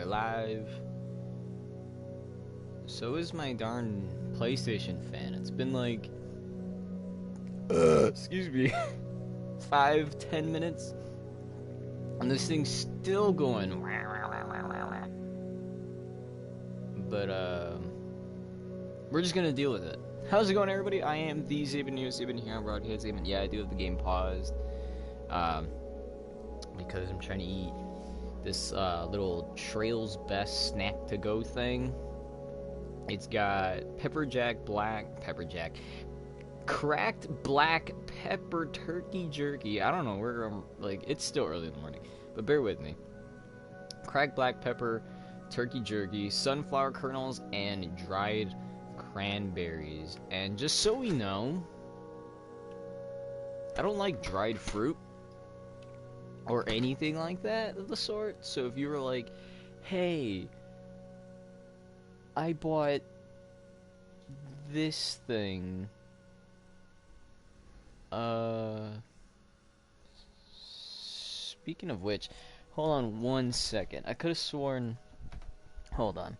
are live. So is my darn PlayStation fan. It's been like, excuse me, 5-10 minutes, and this thing's still going. But we're just gonna deal with it. How's it going, everybody? I am the Zaben News, Zaben here on Broadhead Zaben. Yeah, I do have the game paused, because I'm trying to eat this little Trail's Best snack to go thing. It's got cracked black pepper turkey jerky. I don't know where I'm, like, it's still early in the morning, but bear with me. Cracked black pepper turkey jerky, sunflower kernels, and dried cranberries. And just so we know, I don't like dried fruit or anything like that of the sort. So if you were like, hey, I bought this thing, speaking of which, hold on 1 second. I could have sworn, hold on.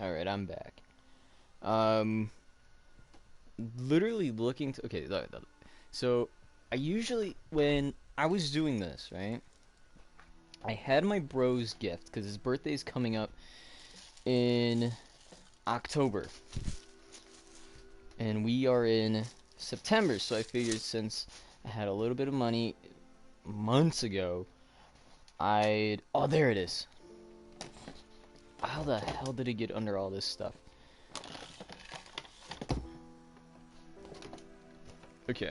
Alright, I'm back. Literally looking to, okay, look. So I usually, when I was doing this, right, I had my bro's gift because his birthday's coming up in October, and we are in September. So I figured, since I had a little bit of money months ago, oh, there it is. How the hell did it get under all this stuff? Okay.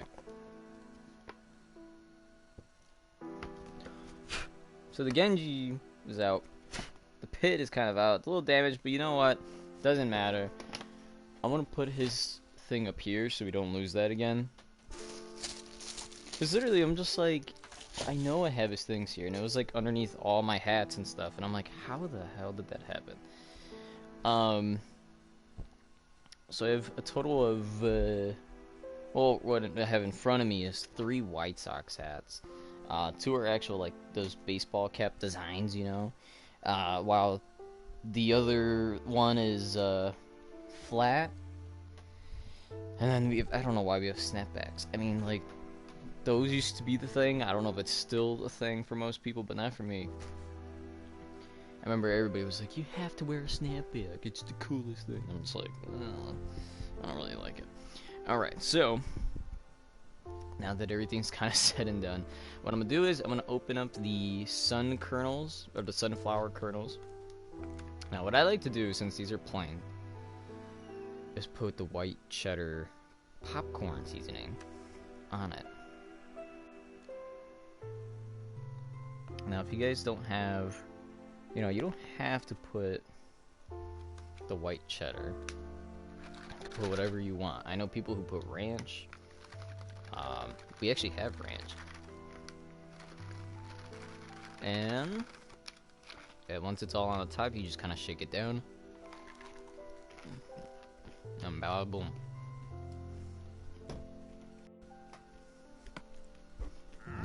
So the Genji is out. The pit is kind of out. It's a little damaged, but you know what? Doesn't matter. I'm gonna put his thing up here so we don't lose that again. Because literally, I'm just like, I know I have his things here, and it was like underneath all my hats and stuff, and I'm like, how the hell did that happen? So I have a total of, well, what I have in front of me is 3 White Sox hats. 2 are actual, like, those baseball cap designs, you know, while the other one is, flat. And then we have, I don't know why we have snapbacks. I mean, like, those used to be the thing. I don't know if it's still a thing for most people, but not for me. I remember everybody was like, you have to wear a snapback, it's the coolest thing. I'm just like, oh, I don't really like it. Alright, so now that everything's kind of said and done, what I'm gonna do is I'm gonna open up the sun kernels, or the sunflower kernels. Now what I like to do, since these are plain, is put the white cheddar popcorn seasoning on it. Now if you guys don't have, you know, you don't have to put the white cheddar. Put whatever you want. I know people who put ranch. We actually have ranch. And once it's all on the top, you just kind of shake it down. And boom.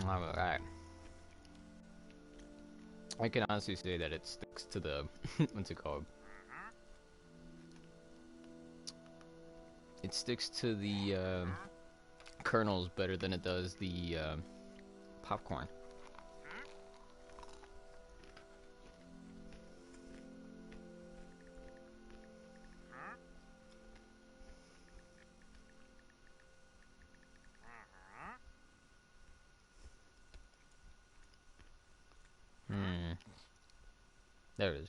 Alright. I can honestly say that it sticks to the what's it called? It sticks to the kernels better than it does the popcorn. Hmm. There it is.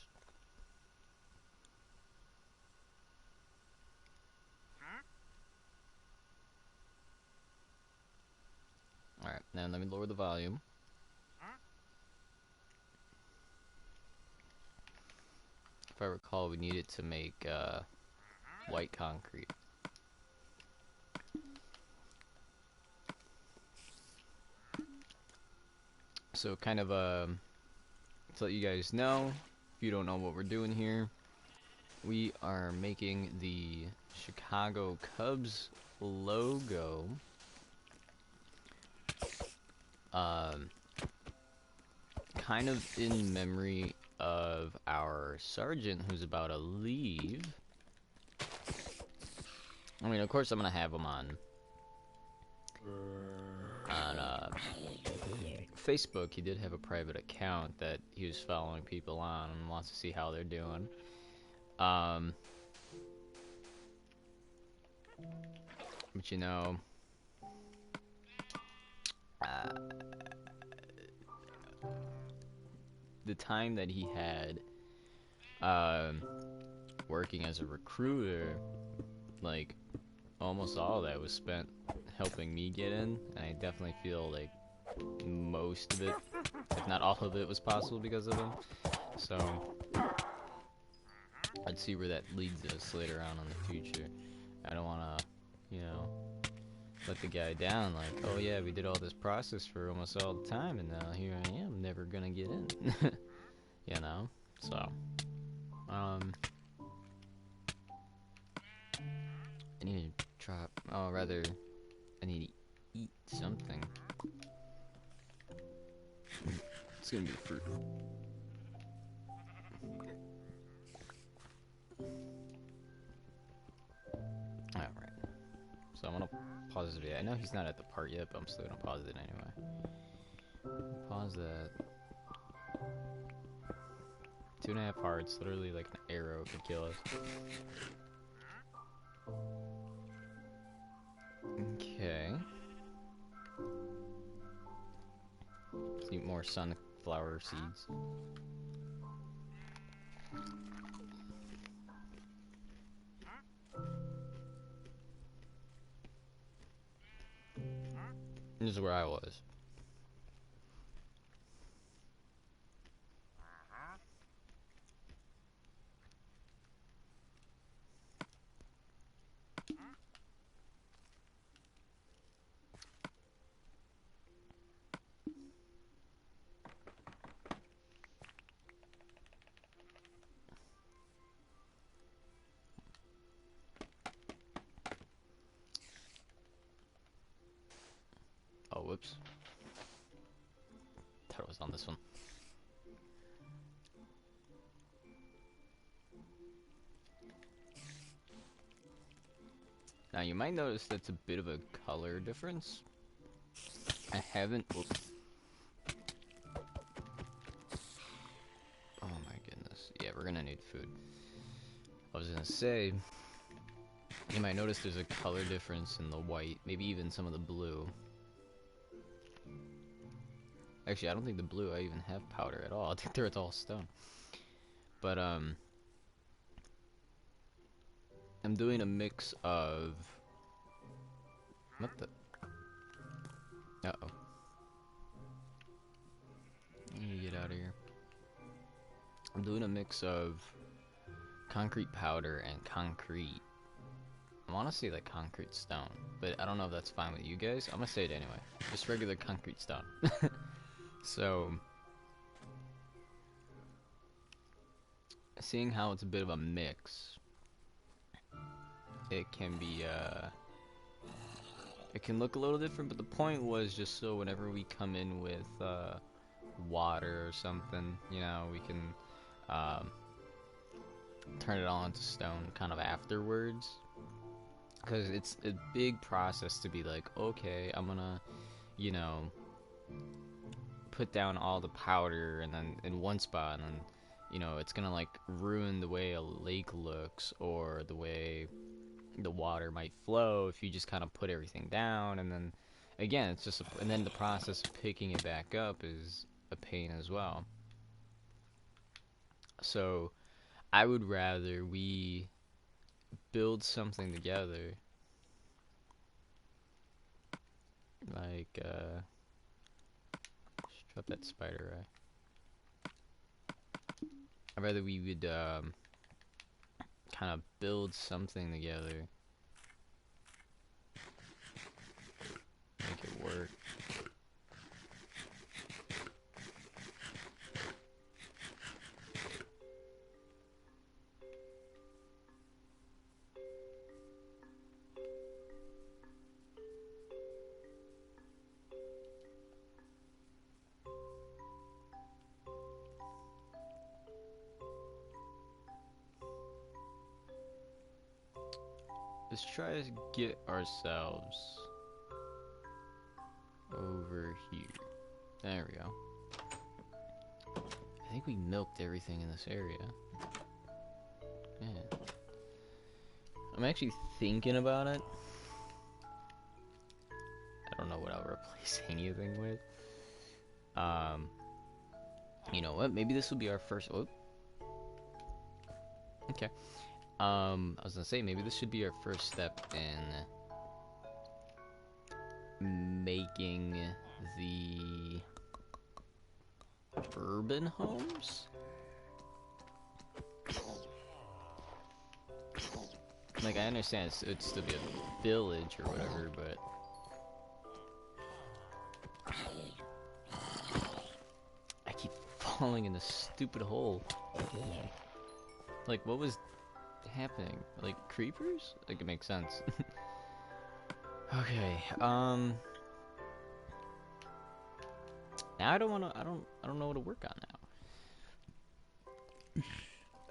Alright, now let me lower the volume. If I recall, we needed to make white concrete. So kind of to let you guys know, if you don't know what we're doing here, we are making the Chicago Cubs logo. Kind of in memory of our sergeant who's about to leave. I mean, of course, I'm gonna have him on Facebook. He did have a private account that he was following people on and wants to see how they're doing. But you know, the time that he had working as a recruiter, like almost all of that was spent helping me get in, and I definitely feel like most of it, if not all of it, was possible because of him. So I'd see where that leads us later on in the future. I don't want to, you know, let the guy down like, oh yeah, we did all this process for almost all the time and now here I am, never gonna get in. You know? So I need to drop, oh rather I need to eat something. It's gonna be fruit. Alright. So I'm gonna pause the video. I know he's not at the part yet, but I'm still gonna pause it anyway. Pause that. 2.5 hearts, literally like an arrow could kill us. Okay. Let's eat more sunflower seeds. This is where I was. Oh, whoops. Thought it was on this one. Now you might notice that's a bit of a color difference. I haven't. Whoops. Oh my goodness. Yeah, we're gonna need food. I was gonna say, you might notice there's a color difference in the white, maybe even some of the blue. Actually, I don't think the blue I even have powder at all. I think it's all stone. But I'm doing a mix of what the. Uh-oh. Let me get out of here. I'm doing a mix of concrete powder and concrete. I want to say like concrete stone, but I don't know if that's fine with you guys. I'm gonna say it anyway. Just regular concrete stone. So, seeing how it's a bit of a mix, it can be it can look a little different, but the point was just so whenever we come in with water or something, you know, we can um, turn it all into stone kind of afterwards. Because it's a big process to be like, okay, I'm gonna, you know, put down all the powder and then in one spot, and then, you know, it's gonna like ruin the way a lake looks or the way the water might flow if you just kind of put everything down. And then again, it's just and then the process of picking it back up is a pain as well. So I would rather we build something together, like shut that spider eye. I'd rather we would kind of build something together, make it work. Let's try to get ourselves over here. There we go. I think we milked everything in this area. Yeah. I'm actually thinking about it. I don't know what I'll replace anything with. You know what? Maybe this will be our first. Oh. Okay. I was gonna say maybe this should be our first step in making the urban homes. Like, I understand it'd still be a village or whatever, but I keep falling in this stupid hole. Like, what was happening? Like, creepers? Like, it makes sense. Okay, now I don't know what to work on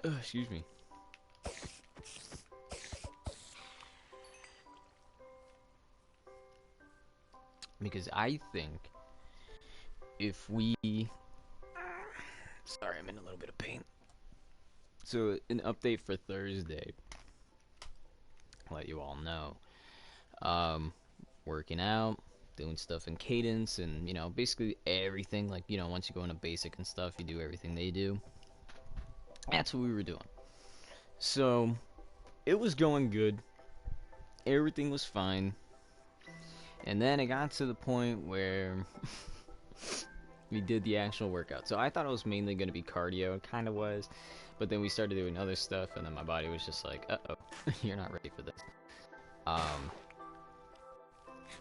now. Excuse me. Because I think if we... Sorry, I'm in a little bit of pain. So, an update for Thursday. I'll let you all know. Working out, doing stuff in cadence, and, you know, basically everything. Like, you know, once you go into basic and stuff, you do everything they do. That's what we were doing. So, it was going good. Everything was fine. And then it got to the point where we did the actual workout. So I thought it was mainly going to be cardio. It kind of was. But then we started doing other stuff, and then my body was just like, uh-oh, you're not ready for this.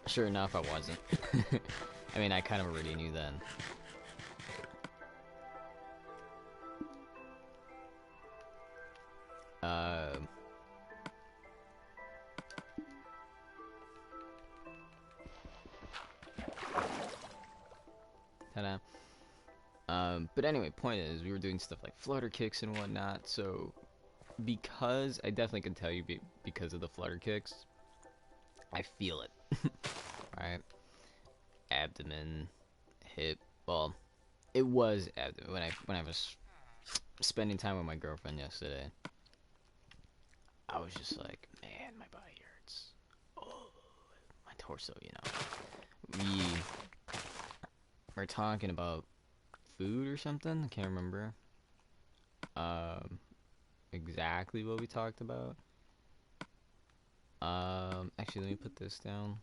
Sure enough, I wasn't. I mean, I kind of already knew then. Ta-da. But anyway, point is, we were doing stuff like flutter kicks and whatnot, so because I definitely can tell you because of the flutter kicks, I feel it. Alright? Abdomen, hip, well, it was abdomen when I was spending time with my girlfriend yesterday. I was just like, man, my body hurts. Oh, my torso, you know. We were talking about food or something. I can't remember exactly what we talked about. Actually, let me put this down.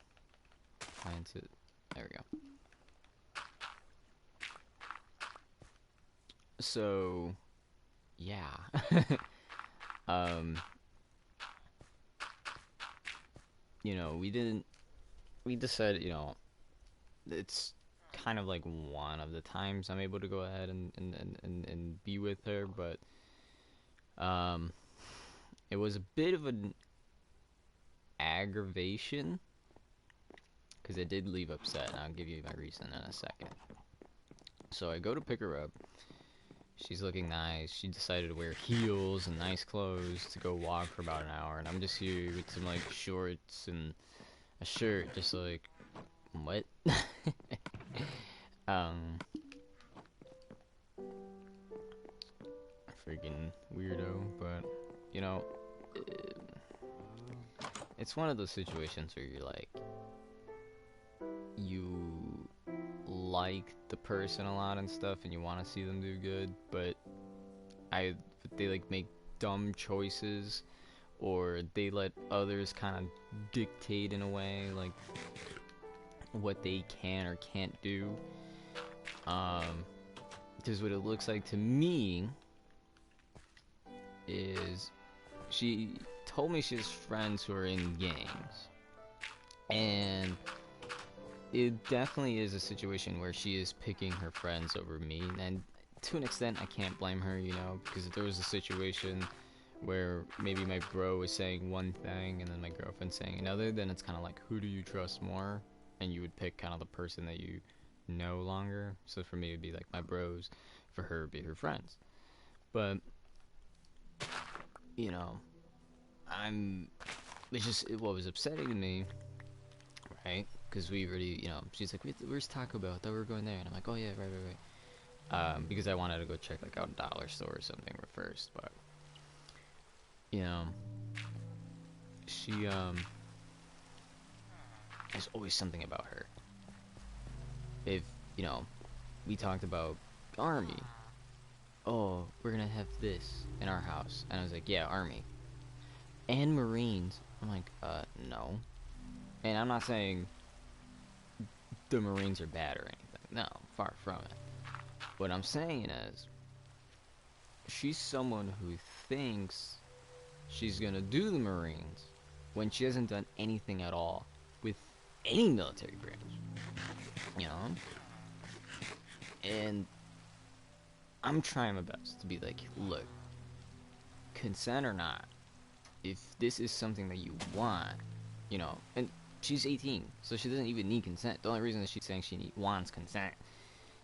There we go. So, yeah. You know, we decided, you know, it's kind of like one of the times I'm able to go ahead and be with her, but it was a bit of an aggravation because it did leave upset, and I'll give you my reason in a second. So I go to pick her up. She's looking nice. She decided to wear heels and nice clothes to go walk for about an hour, and I'm just here with some like shorts and a shirt, just like what? um, freaking weirdo, but you know, it's one of those situations where you're like, you like the person a lot and stuff, and you want to see them do good, but they like make dumb choices, or they let others kind of dictate in a way, like what they can or can't do. Because what it looks like to me is she told me she has friends who are in gangs, and it definitely is a situation where she is picking her friends over me, and to an extent I can't blame her, you know, because if there was a situation where maybe my bro is saying one thing and then my girlfriend saying another, then it's kind of like, who do you trust more? And you would pick kind of the person that you know longer. So for me it'd be like my bros, for her it'd be her friends. But you know, I'm it's just what was upsetting to me, right? Because we already, you know, she's like, where's Taco Bell? I thought we were going there. And I'm like, oh yeah, right. Because I wanted to go check like out a dollar store or something first. But you know, she there's always something about her. If you know, we talked about Army. Oh, we're gonna have this in our house, and I was like, yeah, Army and Marines. I'm like, no. And I'm not saying the Marines are bad or anything. No, far from it. What I'm saying is, she's someone who thinks she's gonna do the Marines when she hasn't done anything at all with any military branch. You know? And I'm trying my best to be like, look, consent or not, if this is something that you want, you know, and she's 18, so she doesn't even need consent. The only reason that she's saying wants consent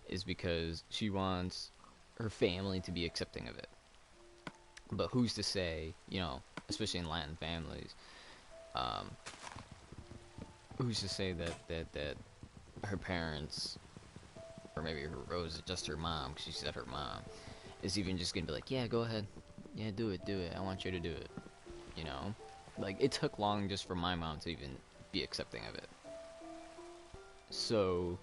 is because she wants her family to be accepting of it. But who's to say, you know, especially in Latin families, who's to say that her parents, or maybe her Rose, just her mom, because she said her mom, is even just gonna be like, yeah, go ahead, yeah, do it, I want you to do it, you know? Like, it took long just for my mom to even be accepting of it. So,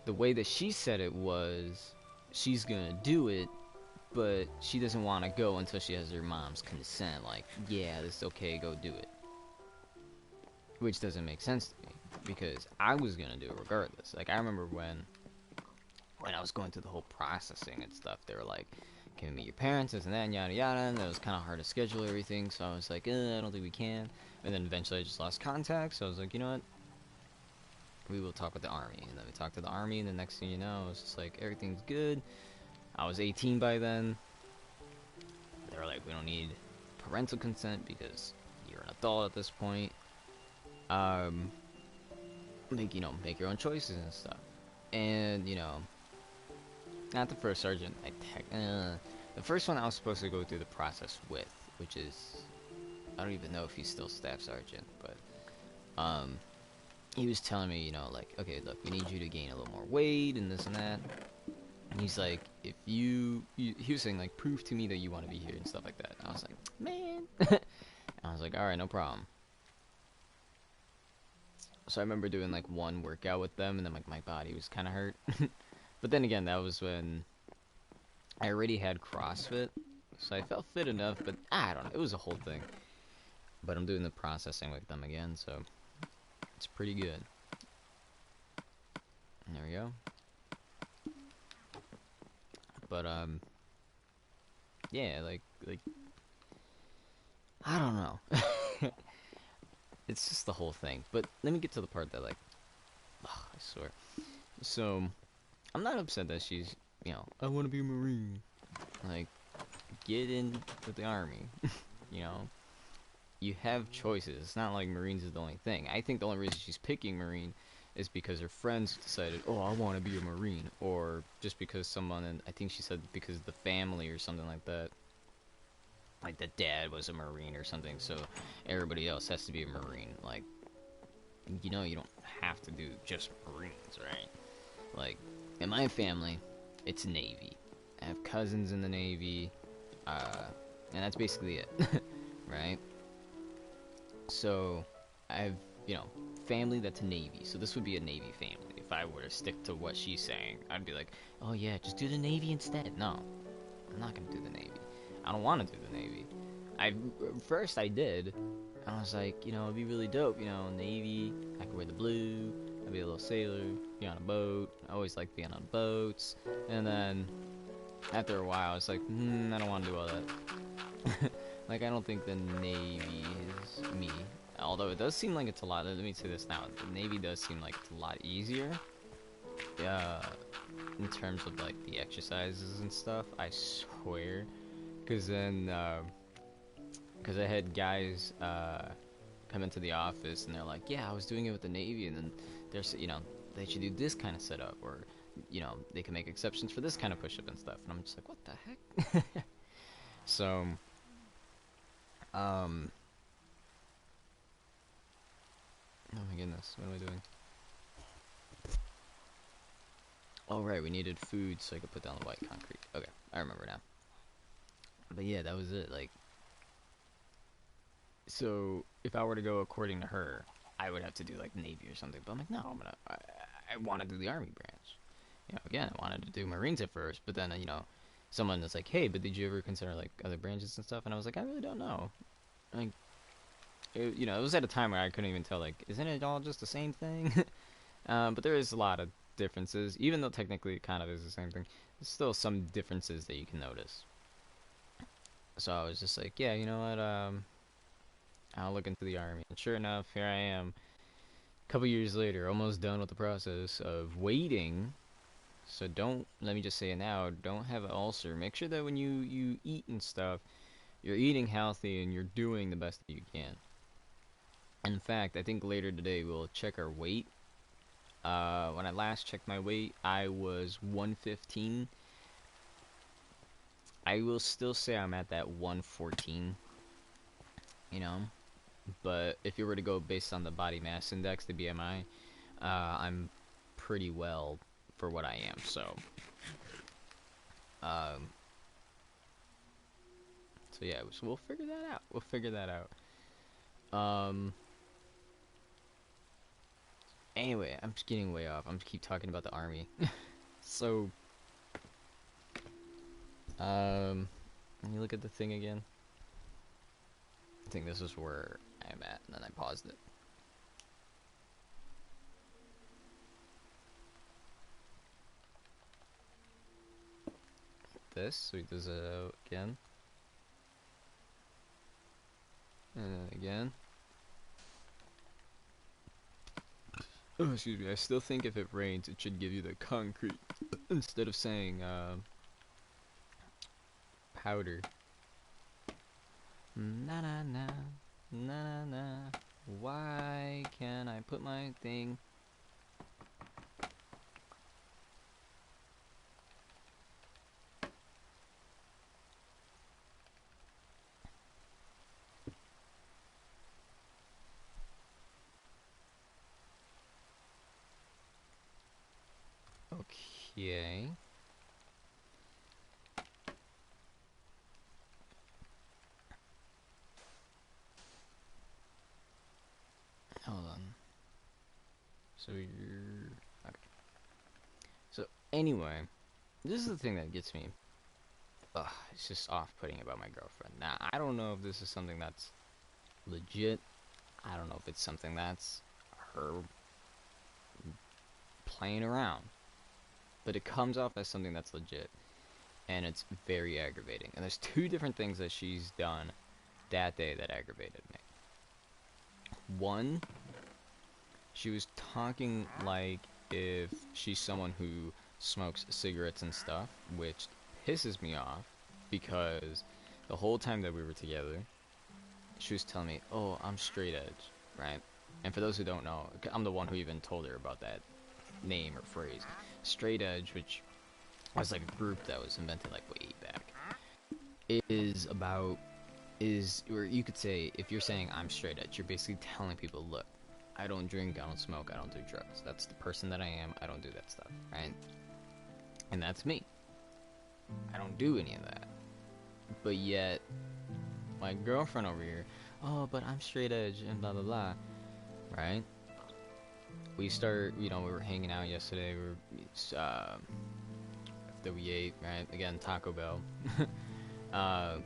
the way that she said it was, she's gonna do it, but she doesn't want to go until she has her mom's consent. Like, yeah, this is okay, go do it. Which doesn't make sense to me, because I was gonna do it regardless. Like, I remember when I was going through the whole processing and stuff, they were like, can we meet your parents, this and that, and yada yada, and it was kind of hard to schedule everything, so I was like, I don't think we can. And then eventually I just lost contact, so I was like, you know what, we will talk with the Army. And then we talked to the Army, and the next thing you know, it's just like, everything's good. I was 18 by then. They were like, we don't need parental consent because you're an adult at this point. Make your own choices and stuff. And, you know, not the first sergeant, the first one I was supposed to go through the process with, which is, I don't even know if he's still staff sergeant, but, he was telling me, you know, like, okay, look, we need you to gain a little more weight and this and that. And he's like, if he was saying, like, prove to me that you want to be here and stuff like that. And I was like, man. And I was like, alright, no problem. So I remember doing, like, one workout with them, and then, like, my body was kind of hurt. But then again, that was when I already had CrossFit, so I felt fit enough, but I don't know, it was a whole thing. But I'm doing the processing with them again, so it's pretty good. And there we go. But, yeah, like, I don't know. It's just the whole thing. But let me get to the part that, like, I swear. So, I'm not upset that she's, you know, I want to be a Marine. Like, get in with the Army. You know? You have choices. It's not like Marines is the only thing. I think the only reason she's picking Marine is because her friends decided, oh, I want to be a Marine, or just because someone, and I think she said because of the family or something like that. Like the dad was a Marine or something, so everybody else has to be a Marine. Like, you know, you don't have to do just Marines, right? Like, in my family, it's Navy. I have cousins in the Navy, and that's basically it, right? So, I have, you know, family that's Navy, so this would be a Navy family. If I were to stick to what she's saying, I'd be like, oh yeah, just do the Navy instead. No, I'm not gonna do the Navy. I don't want to do the Navy. First I did. I was like, you know, it'd be really dope, you know, Navy. I could wear the blue. I'd be a little sailor, be on a boat. I always liked being on boats. And then after a while, I was like, I don't want to do all that. Like, I don't think the Navy is me. Although it does seem like it's a lot. Let me say this now: the Navy does seem like it's a lot easier. In terms of like the exercises and stuff. I swear. Because then, because I had guys come into the office and they're like, yeah, I was doing it with the Navy, and then there's, you know, they should do this kind of setup, or, you know, they can make exceptions for this kind of push-up and stuff. And I'm just like, what the heck? So, oh my goodness, what am I doing? Oh right, we needed food so I could put down the white concrete. Okay, I remember now. But yeah, that was it. Like, so if I were to go according to her, I would have to do like Navy or something. But I'm like, no, I want to do the Army branch. You know, again, I wanted to do Marines at first, but then you know, someone was like, hey, but did you ever consider like other branches and stuff? And I was like, I really don't know. Like, you know, it was at a time where I couldn't even tell. Like, isn't it all just the same thing? But there is a lot of differences, even though technically it kind of is the same thing. There's still some differences that you can notice. So I was just like, yeah, you know what? I'll look into the Army. And sure enough, here I am, a couple years later, almost done with the process of waiting. So don't, let me just say it now, don't have an ulcer. Make sure that when you eat and stuff, you're eating healthy and you're doing the best that you can. In fact, I think later today we'll check our weight. When I last checked my weight, I was 115. I will still say I'm at that 114, you know. But if you were to go based on the body mass index, the BMI, I'm pretty well for what I am. So, um, so yeah, so we'll figure that out. We'll figure that out. Anyway, I'm just getting way off. I'm just keep talking about the Army. So, let me look at the thing again. I think this is where I'm at, and then I paused it. This, so he does it out again. And then again. Oh, excuse me, I still think if it rains, it should give you the concrete instead of saying, powder. Na na na, na na na. Why can't I put my thing? Okay. Hold on. So you're... Okay. So, anyway, this is the thing that gets me. Ugh, it's just off-putting about my girlfriend. Now, I don't know if this is something that's legit. I don't know if it's something that's her playing around. But it comes off as something that's legit. And it's very aggravating. And there's two different things that she's done that day that aggravated me. One, she was talking like if she's someone who smokes cigarettes and stuff, which pisses me off because the whole time that we were together, she was telling me, oh, I'm straight edge, right? And for those who don't know, I'm the one who even told her about that name or phrase. Straight edge, which was like a group that was invented like way back, is about or you could say if you're saying I'm straight edge, you're basically telling people, look, I don't drink, I don't smoke, I don't do drugs. That's the person that I am. I don't do that stuff, right? And that's me. I don't do any of that. But yet, my girlfriend over here, oh, but I'm straight edge and blah blah blah, right? We were hanging out yesterday. After we ate, right? Again, Taco Bell. uh,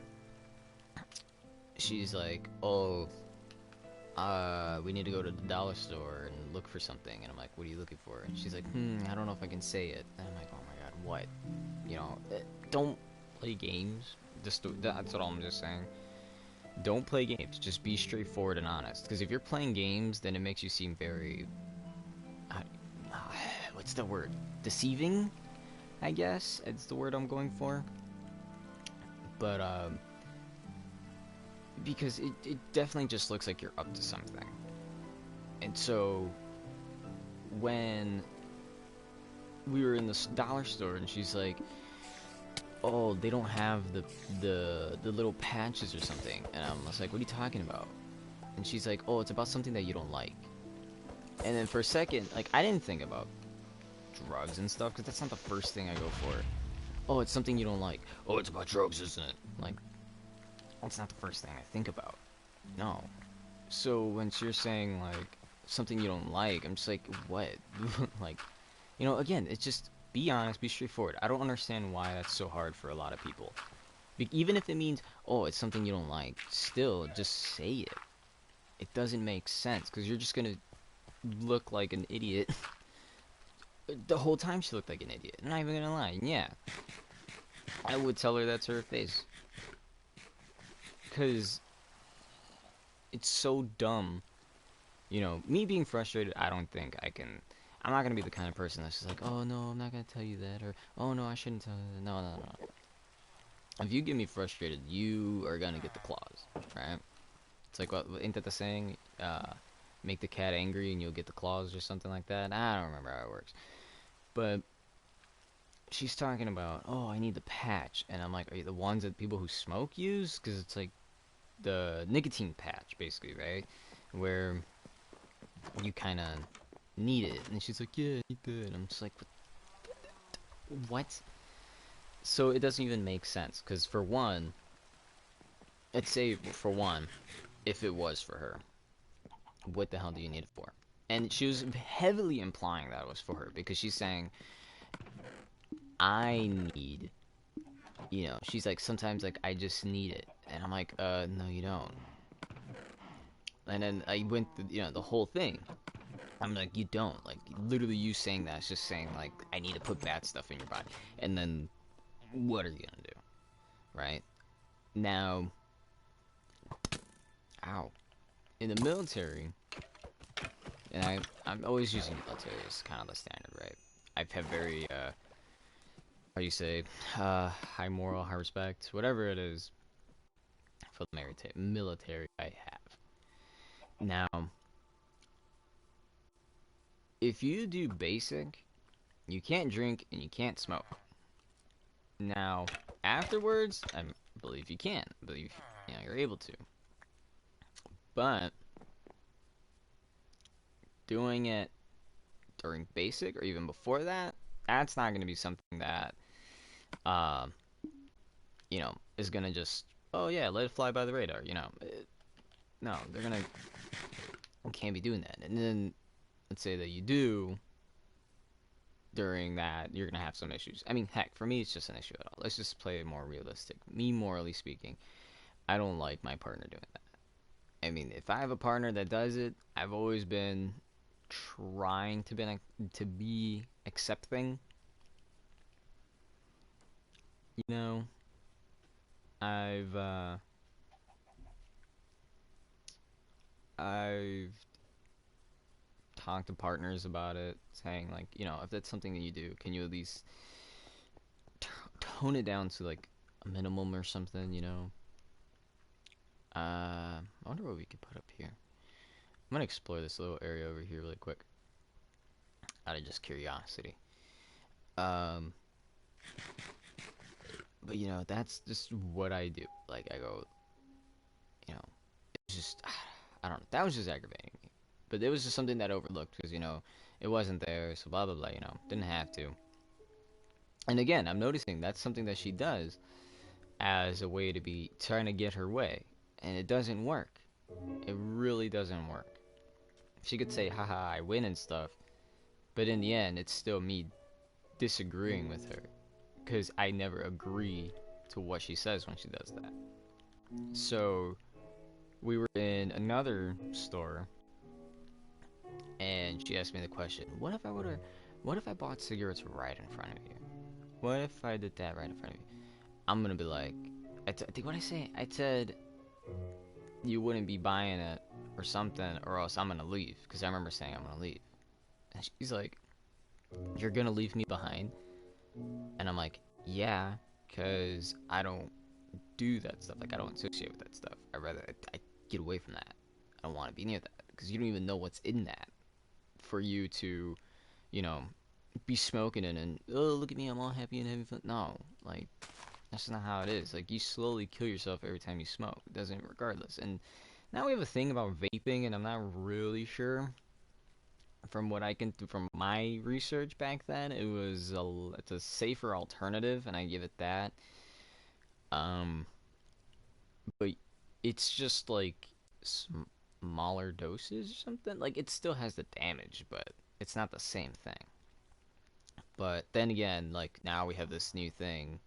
she's like, oh, we need to go to the dollar store and look for something. And I'm like, what are you looking for? And she's like, I don't know if I can say it. And I'm like, oh my god, what? Don't play games. That's what I'm just saying. Don't play games. Just be straightforward and honest. Because if you're playing games, then it makes you seem very, what's the word? Deceiving, I guess. It's the word I'm going for. But, because it definitely just looks like you're up to something. And so, when we were in the dollar store and she's like, oh, they don't have the little patches or something. And I was like, what are you talking about? And she's like, oh, it's about something that you don't like. And then for a second, like, I didn't think about drugs and stuff, because that's not the first thing I go for. Oh, it's something you don't like. Oh, it's about drugs, isn't it? Like, that's not the first thing I think about. No. So when you're saying, like, something you don't like, I'm just like, what? Like, again, it's just, be honest, be straightforward. I don't understand why that's so hard for a lot of people. Even if it means, oh, it's something you don't like, still, just say it. It doesn't make sense, because you're just gonna look like an idiot. The whole time she looked like an idiot. I'm not even gonna lie. Yeah. I would tell her that to her face. Because it's so dumb. Me being frustrated, I don't think I can. I'm not gonna be the kind of person that's just like, oh no, I'm not gonna tell you that, or oh no, I shouldn't tell you that. No, no, no. If you get me frustrated, you are gonna get the claws, right? It's like, what, ain't that the saying? Make the cat angry and you'll get the claws or something like that. I don't remember how it works. But she's talking about, oh, I need the patch, and I'm like, are you the ones that people who smoke use? Because it's like the nicotine patch, basically, right? Where you kind of need it. And she's like, yeah, I need that. And I'm just like, what? So it doesn't even make sense, because for one, let's say for one, if it was for her, what the hell do you need it for? And she was heavily implying that it was for her, because she's saying, I need, she's like, sometimes, like, I just need it. And I'm like, no, you don't. And then I went through, the whole thing. I'm like, you don't. Like, literally you saying that is just saying, like, I need to put bad stuff in your body. And then, what are you gonna do? Right? Now, ow. In the military, and I'm always using the military as kind of the standard, right? I've had very, how do you say, high moral, high respect, whatever it is, for the military I have. Now, if you do basic, you can't drink and you can't smoke. Now, afterwards, I believe you can. I believe, you're able to. But, doing it during basic or even before that, that's not going to be something that, is going to just, oh yeah, let it fly by the radar, no, they're going to, can't be doing that. And then, let's say that you do, during that, you're going to have some issues. I mean, heck, for me, it's just an issue at all. Let's just play it more realistic. Me, morally speaking, I don't like my partner doing that. I mean, if I have a partner that does it, I've always been trying to be accepting. I've I've talked to partners about it, saying like, if that's something that you do, can you at least tone it down to like a minimum or something, I wonder what we could put up here. I'm gonna explore this little area over here really quick, out of just curiosity. Um, but you know, that's just what I do. Like I go, you know, it's just I don't know. That was just aggravating me. But it was just something that I overlooked because you know it wasn't there. So blah blah blah. You know, didn't have to. And again, I'm noticing that's something that she does as a way to be trying to get her way, and it doesn't work. It really doesn't work. She could say, haha, I win and stuff, but in the end, it's still me disagreeing with her because I never agree to what she says when she does that. So we were in another store, and she asked me the question, what if I bought cigarettes right in front of you? What if I did that right in front of you? I'm gonna be like, I think what I say, I said you wouldn't be buying it or something, or else I'm gonna leave. Because I remember saying I'm gonna leave. And she's like, you're gonna leave me behind? And I'm like, yeah, because I don't do that stuff. Like, I don't associate with that stuff. I get away from that. I don't want to be near that. Because you don't even know what's in that for you to, you know, be smoking it and, oh, look at me, I'm all happy and having fun. No, like, that's not how it is. Like, you slowly kill yourself every time you smoke. It doesn't, regardless. And now we have a thing about vaping, and I'm not really sure. From what I can, from my research back then, it's a safer alternative, and I give it that. Um, but it's just like smaller doses or something. Like it still has the damage, but it's not the same thing. But then again, like now we have this new thing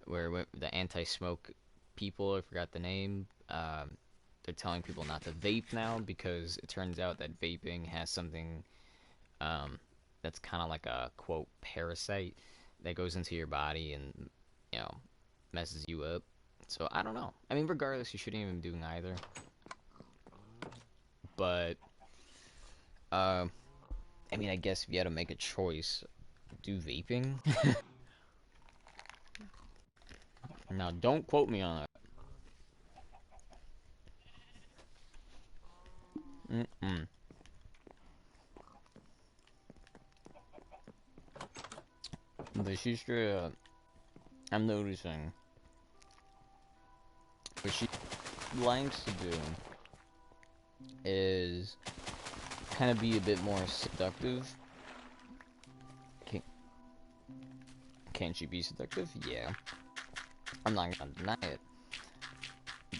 where the anti-smoke people, I forgot the name, they're telling people not to vape now because it turns out that vaping has something um, that's kind of like a quote parasite that goes into your body and you know messes you up. So I don't know. I mean, regardless, you shouldn't even be doing either. But uh, I mean, I guess if you had to make a choice, do vaping. Now, don't quote me on that. Mm-mm. But she's straight up. I'm noticing what she likes to do is kind of be a bit more seductive. Can, can she be seductive? Yeah. I'm not gonna deny it.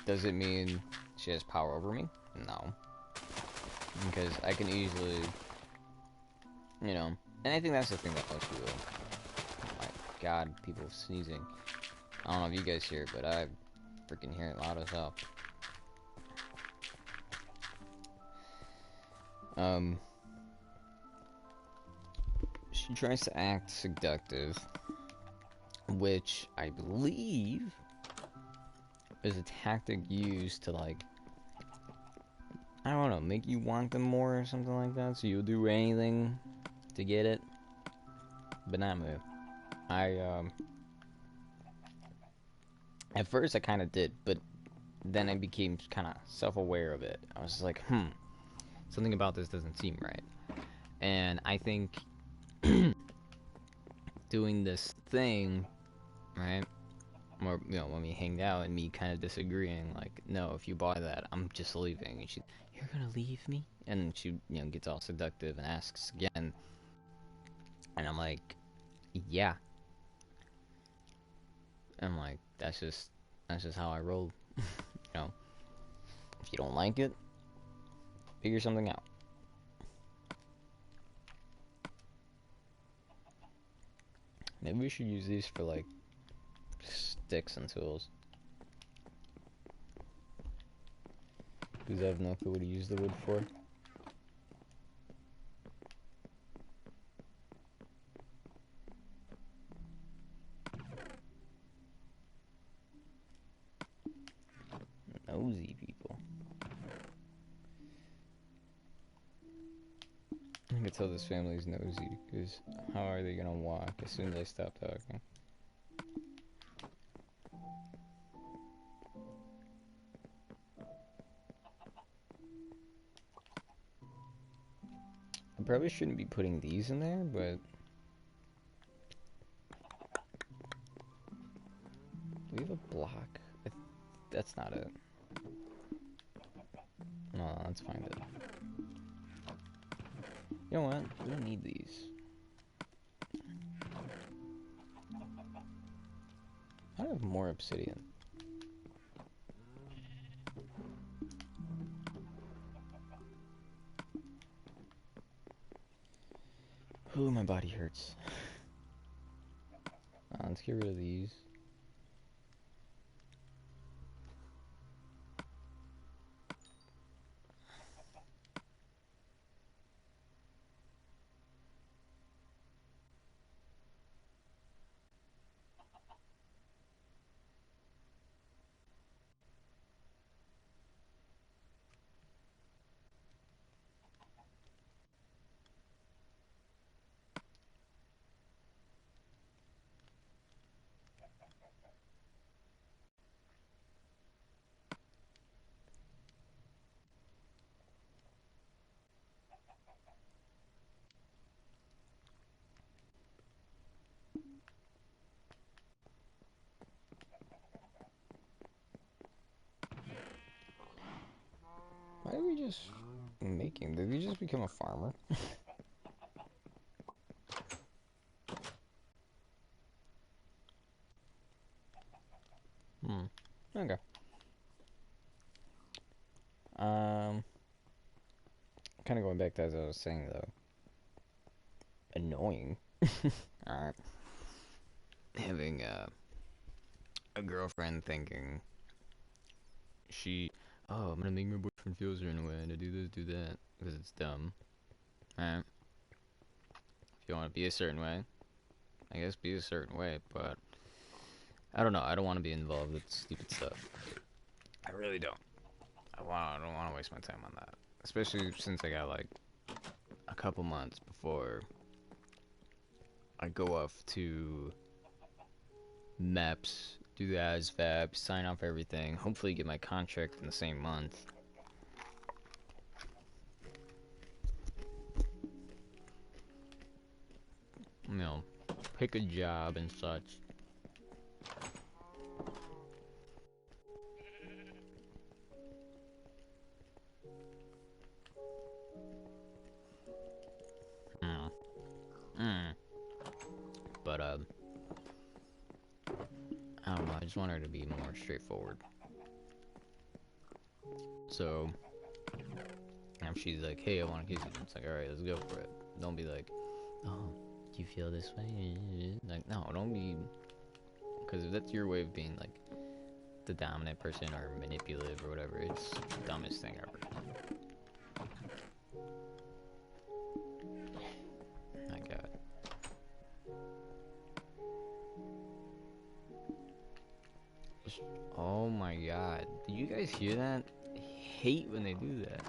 Does it mean she has power over me? No. Because I can easily, you know, and I think that's the thing that most people, oh my god, people sneezing. I don't know if you guys hear it, but I freaking hear it loud as hell. She tries to act seductive, which I believe is a tactic used to, like, I don't know, make you want them more or something like that, so you'll do anything to get it. But not me. At first I kind of did, but then I became kind of self-aware of it. I was just like, something about this doesn't seem right. And I think doing this thing, right? Or, you know, when we hanged out and me kind of disagreeing, like, no, if you buy that, I'm just leaving. And you're gonna leave me? And she, you know, gets all seductive and asks again. And I'm like, yeah. And I'm like, that's just how I roll. You know, if you don't like it, figure something out. Maybe we should use these for, like, sticks and tools. Because I have no clue what to use the wood for. Nosy people. I can tell this family's nosy, because how are they gonna walk as soon as I stop talking? I probably shouldn't be putting these in there, but... Do we have a block? That's not it. No, let's find it. You know what? We don't need these. I have more obsidian. Ooh, my body hurts. Let's get rid of these. Why are we just making? Did we just become a farmer? Okay. Kind of going back to as I was saying though. Annoying. Alright. Having a girlfriend thinking I'm gonna make my boyfriend feel a certain way to do this, do that, because it's dumb. Alright. If you want to be a certain way, I guess be a certain way, but I don't know. I don't want to be involved with stupid stuff. I really don't. I don't want to waste my time on that. Especially since I got like a couple months before I go off to MEPS, do the ASVAB, sign off everything, hopefully get my contract in the same month. You know, pick a job and such. But, I don't know, I just want her to be more straightforward. So, if she's like, hey, I want to kiss you, it's like, alright, let's go for it. Don't be like, oh, do you feel this way? Like, no, don't be, because if that's your way of being, like, the dominant person or manipulative or whatever, it's the dumbest thing ever. My god. Oh my god. Did you guys hear that? I hate when they do that.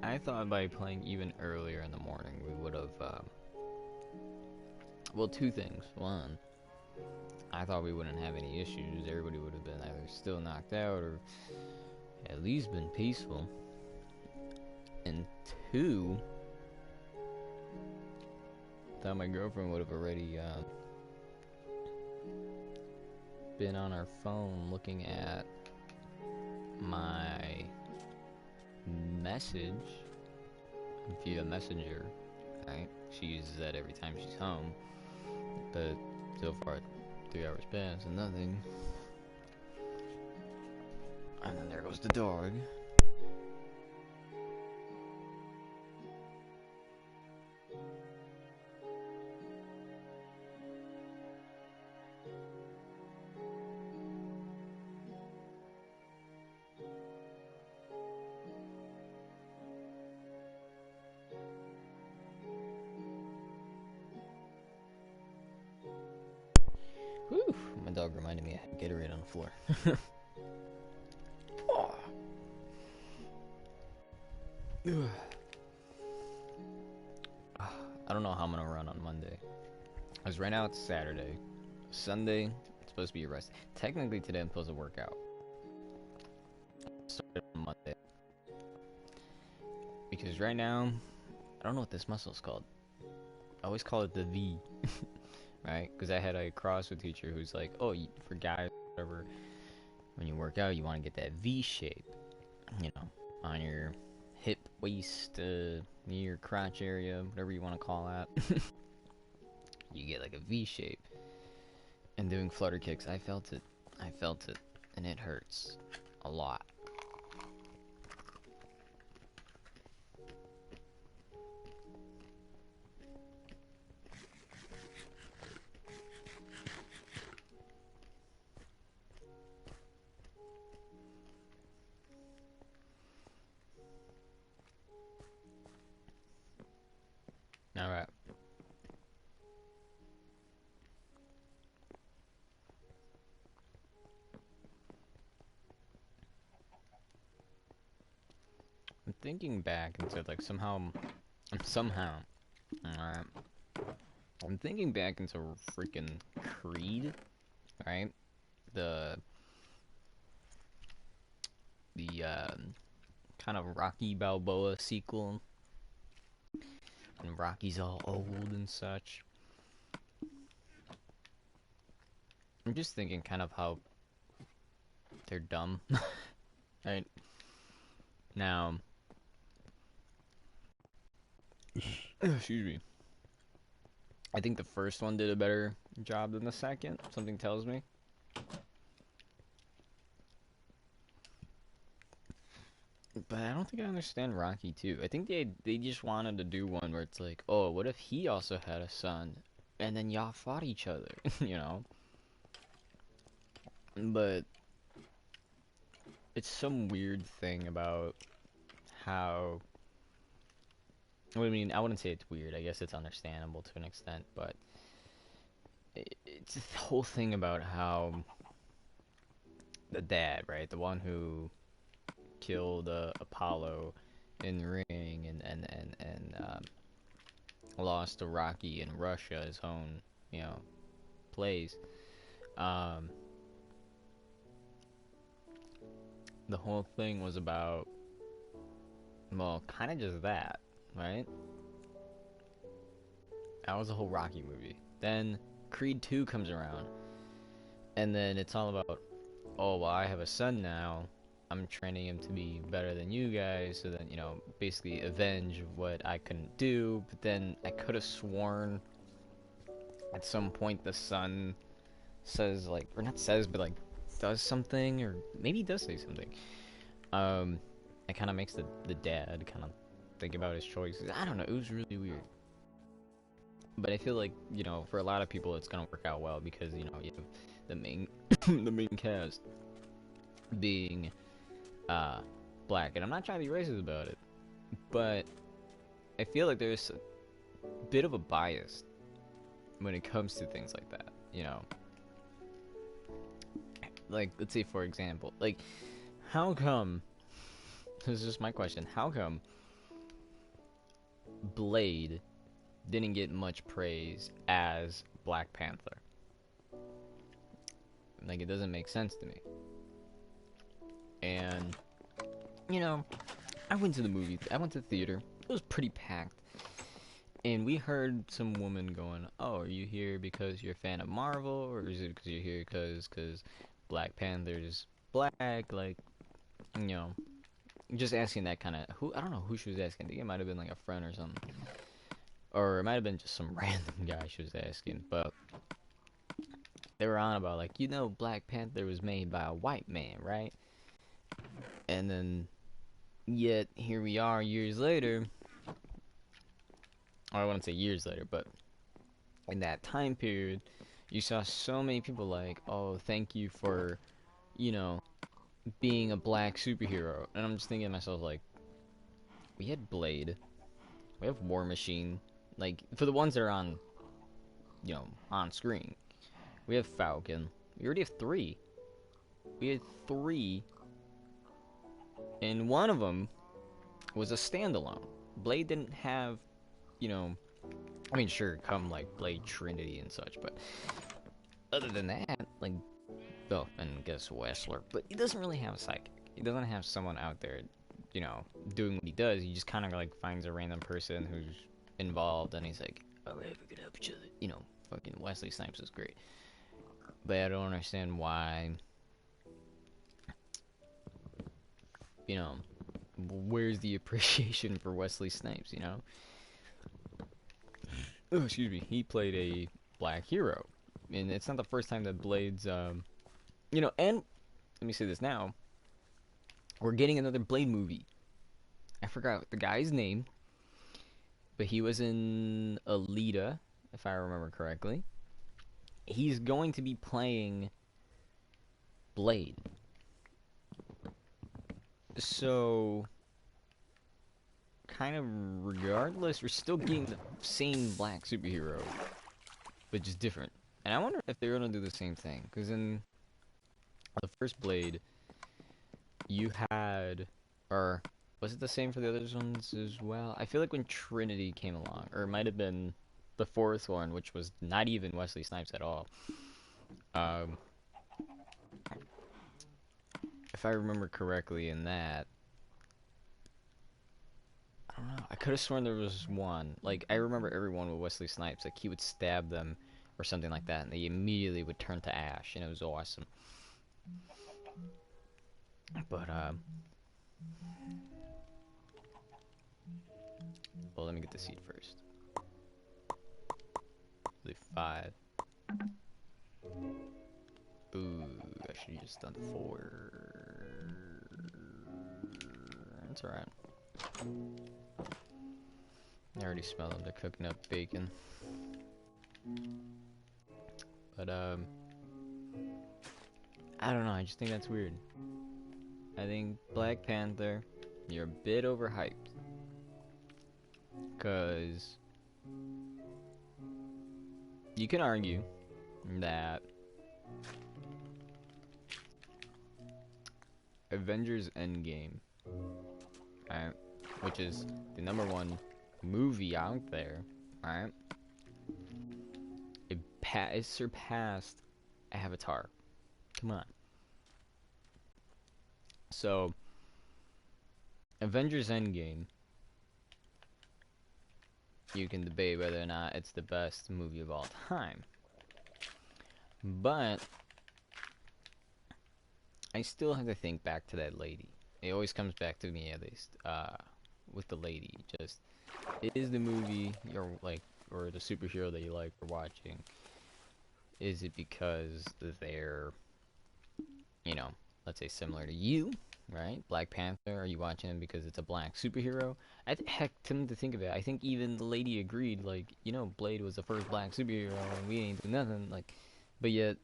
I thought by playing even earlier in the morning we would have, well, two things. One, I thought we wouldn't have any issues. Everybody would have been either still knocked out or at least been peaceful. And two, I thought my girlfriend would have already, been on her phone looking at my message via Messenger, right? She uses that every time she's home, but so far 3 hours passed and nothing. And then there goes the dog. Whew, my dog reminded me I had Gatorade on the floor. Oh. I don't know how I'm gonna run on Monday. Because right now it's Saturday. Sunday, it's supposed to be a rest. Technically today I'm supposed to work out. Started on Monday. Because right now, I don't know what this muscle is called. I always call it the V, right? Because I had a CrossFit teacher who's like, oh, for guys, whatever, when you work out, you want to get that V shape, you know, on your hip, waist, near your crotch area, whatever you want to call that. You get like a V shape. And doing flutter kicks, I felt it. I felt it. And it hurts. A lot. Alright. I'm thinking back into like somehow, alright. I'm thinking back into freaking Creed, right? The kind of Rocky Balboa sequel, and Rocky's all old and such. I'm just thinking kind of how they're dumb, right? Now, excuse me. I think the first one did a better job than the second. Something tells me. But I don't think I understand Rocky 2. I think they just wanted to do one where it's like, oh, what if he also had a son, and then y'all fought each other, you know? But it's some weird thing about how. I mean, I wouldn't say it's weird. I guess it's understandable to an extent, but it's the whole thing about how the dad, right, the one who killed Apollo in the ring and lost to Rocky in Russia, his own, you know, place. Um, the whole thing was about, well, kind of just that, right? That was the whole Rocky movie. Then Creed 2 comes around, and then it's all about, oh, well, I have a son now. I'm training him to be better than you guys, so that, you know, basically avenge what I couldn't do. But then I could have sworn at some point the son says, like, or not says, but like does something, or maybe he does say something. It kind of makes the dad kind of think about his choices. I don't know. It was really weird. But I feel like, you know, for a lot of people, it's gonna work out well because, you know, you have the main the main cast being black, and I'm not trying to be racist about it, but I feel like there's a bit of a bias when it comes to things like that, you know. Like, let's say for example, like, how come, this is just my question, how come Blade didn't get much praise as Black Panther? Like, it doesn't make sense to me. And, you know, I went to the theater, it was pretty packed, and we heard some woman going, oh, are you here because you're a fan of Marvel, or is it because you're here because Black Panther's black? Like, you know, just asking that kind of, who, I don't know who she was asking. I think it might have been like a friend or something, or it might have been just some random guy she was asking. But they were on about, like, you know, Black Panther was made by a white man, right? And then, yet here we are years later. Or I wouldn't say years later, but in that time period, you saw so many people like, oh, thank you for, you know, being a black superhero. And I'm just thinking to myself, like, we had Blade, we have War Machine, like, for the ones that are on, you know, on screen, we have Falcon. We already have three. We had three, and one of them was a standalone. Blade didn't have, you know, I mean, sure, come like Blade Trinity and such, but other than that, like, oh, and guess Wrestler, but he doesn't really have a sidekick. He doesn't have someone out there you know, doing what he does. He just kind of like finds a random person who's involved, and he's like, "Oh, hey, we could help each other." You know, fucking Wesley Snipes is great, but I don't understand why. You know, where's the appreciation for Wesley Snipes? You know, oh, excuse me, he played a black hero, and it's not the first time that Blade's, you know, and let me say this now, we're getting another Blade movie. I forgot the guy's name, but he was in Alita, if I remember correctly. He's going to be playing Blade. So, kind of regardless, we're still getting the same black superhero, but just different. And I wonder if they're gonna do the same thing, because in the first Blade, you had, or was it the same for the other ones as well? I feel like when Trinity came along, or it might have been the fourth one, which was not even Wesley Snipes at all. Um, if I remember correctly, in that, I don't know. I could have sworn there was one. Like, I remember everyone with Wesley Snipes. Like, he would stab them or something like that, and they immediately would turn to ash, and it was awesome. But, well, let me get the seed first. Leave 5. Ooh, I should have just done 4. That's alright. I already smell them. They're cooking up bacon. But, I don't know. I just think that's weird. I think Black Panther, you're a bit overhyped. Because you can argue that Avengers Endgame, right, which is the #1 movie out there, right, it surpassed Avatar. Come on. So, Avengers Endgame, you can debate whether or not it's the best movie of all time. But I still have to think back to that lady. It always comes back to me, at least, with the lady. Just, is the movie you're like, or the superhero that you like for watching, is it because they're, you know, let's say similar to you, right? Black Panther, are you watching him because it's a black superhero? Heck, to think of it, I think even the lady agreed, like, you know, Blade was the first black superhero and we ain't do nothing, like, but yet,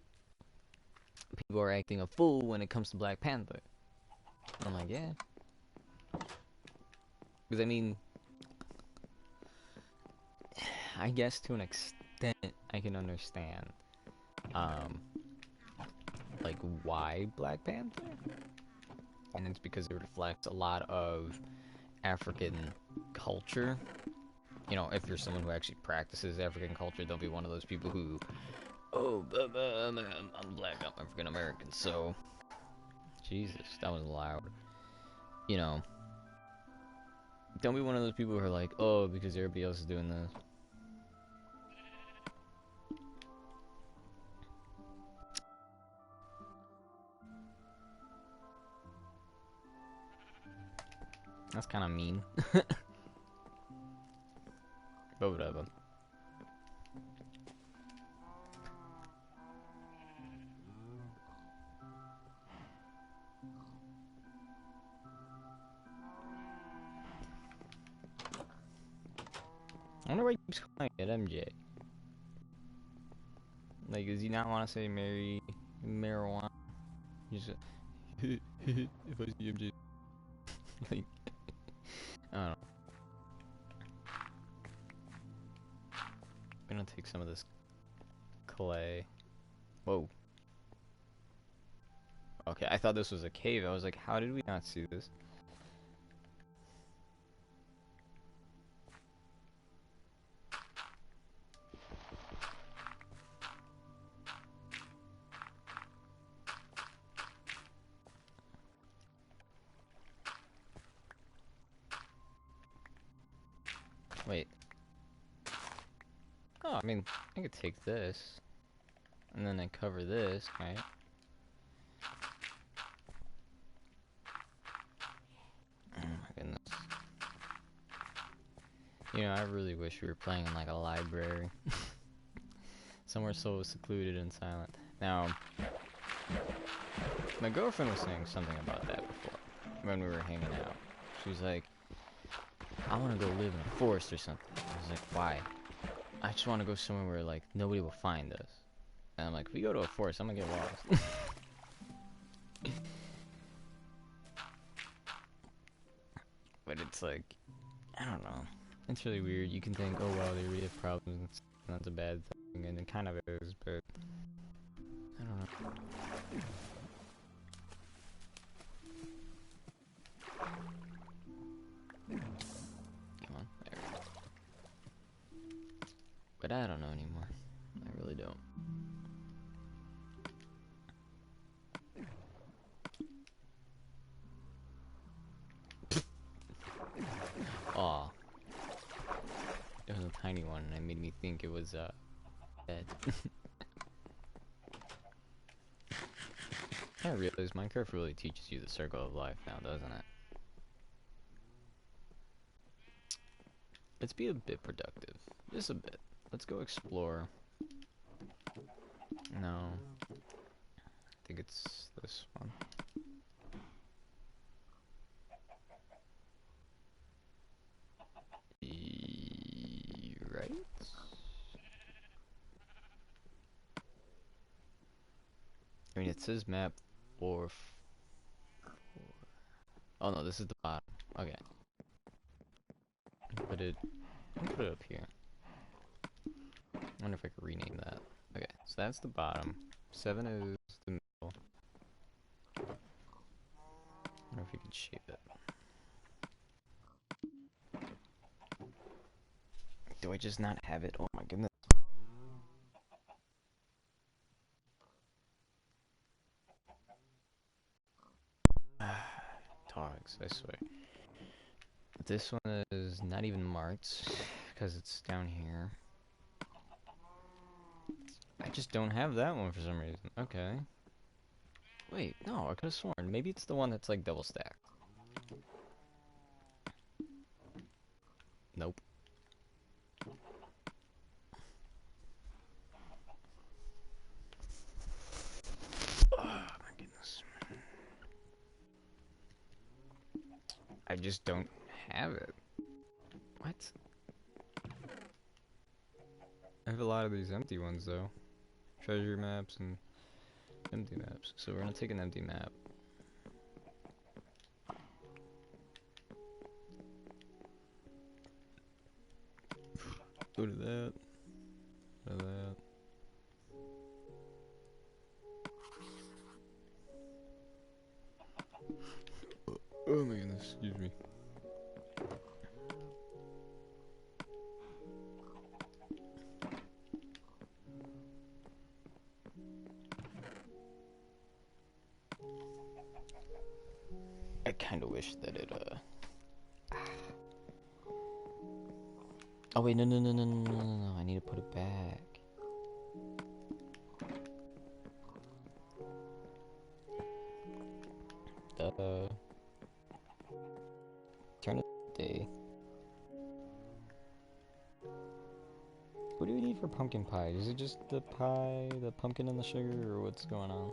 people are acting a fool when it comes to Black Panther. I'm like, yeah. Because, I mean, I guess to an extent, I can understand, like, why Black Panther? And it's because it reflects a lot of African culture. You know, if you're someone who actually practices African culture, don't be one of those people who, oh, I'm black, I'm African American, so, Jesus, that was loud. You know, don't be one of those people who are like, oh, because everybody else is doing this. That's kind of mean. But whatever. I wonder why he keeps calling it MJ. Like, does he not want to say Mary marijuana? He's just, if I see MJ, like, I don't know. I'm gonna take some of this clay. Whoa. Okay, I thought this was a cave. I was like, how did we not see this? Wait. Oh, I mean, I could take this. And then I cover this, right? Oh my goodness. You know, I really wish we were playing in like a library. Somewhere so secluded and silent. Now, my girlfriend was saying something about that before, when we were hanging out. She was like, I want to go live in a forest or something. I was like, why? I just want to go somewhere where, like, nobody will find us. And I'm like, if we go to a forest, I'm gonna get lost. But it's like, I don't know. It's really weird. You can think, oh wow, they really have problems, and that's a bad thing, and it kind of is, but I don't know. Come on, there we go. But I don't know anymore. I really don't. Aw. It was a tiny one, and it made me think it was, dead. I realize Minecraft really teaches you the circle of life now, doesn't it? Let's be a bit productive. Just a bit. Let's go explore. No. I think it's this one. Right? I mean, it says map 4. Oh no, this is the bottom. Okay. Put it up here. I wonder if I could rename that. Okay, so that's the bottom. 7 is the middle. I wonder if we can shape it. Do I just not have it? Oh my goodness. Dogs, I swear. This one is not even marked because it's down here. I just don't have that one for some reason. Okay. Wait, no, I could have sworn. Maybe it's the one that's like double stacked. Nope. Oh my goodness. I just don't have it. What? I have a lot of these empty ones though. Treasure maps and empty maps. So we're gonna take an empty map. Go to that. Go to that. Oh my goodness, excuse me. I kinda wish that it, Oh wait, no, I need to put it back. Turn it day. What do we need for pumpkin pie? Is it just the pie, the pumpkin and the sugar, or what's going on?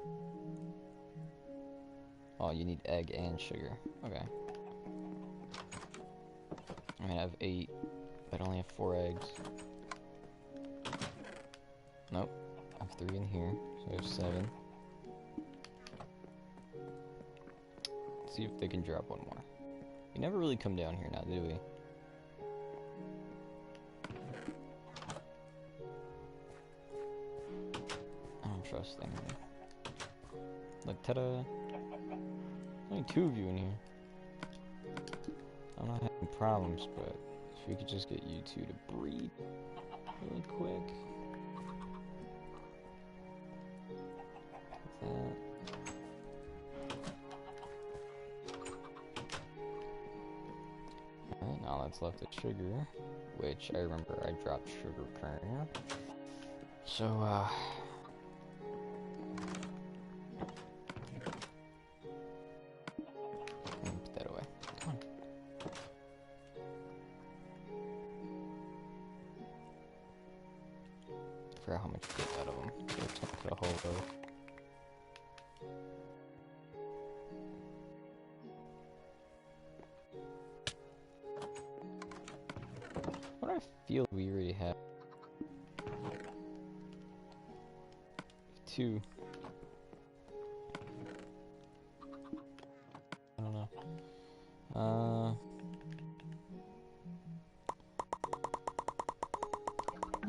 Oh, you need egg and sugar. Okay. I mean, I have 8, but I only have 4 eggs. Nope. I have 3 in here, so I have 7. Let's see if they can drop one more. We never really come down here now, do we? I don't trust anything. Like, ta-da! Only 2 of you in here. I'm not having problems, but if we could just get you 2 to breed really quick. Like that. Alright, now that's left is sugar, which I remember I dropped sugar cane. So, put that away. Come on. I forgot how much you get out of them. Let's put a whole row. What do I feel we already have? 2. I don't know. I'm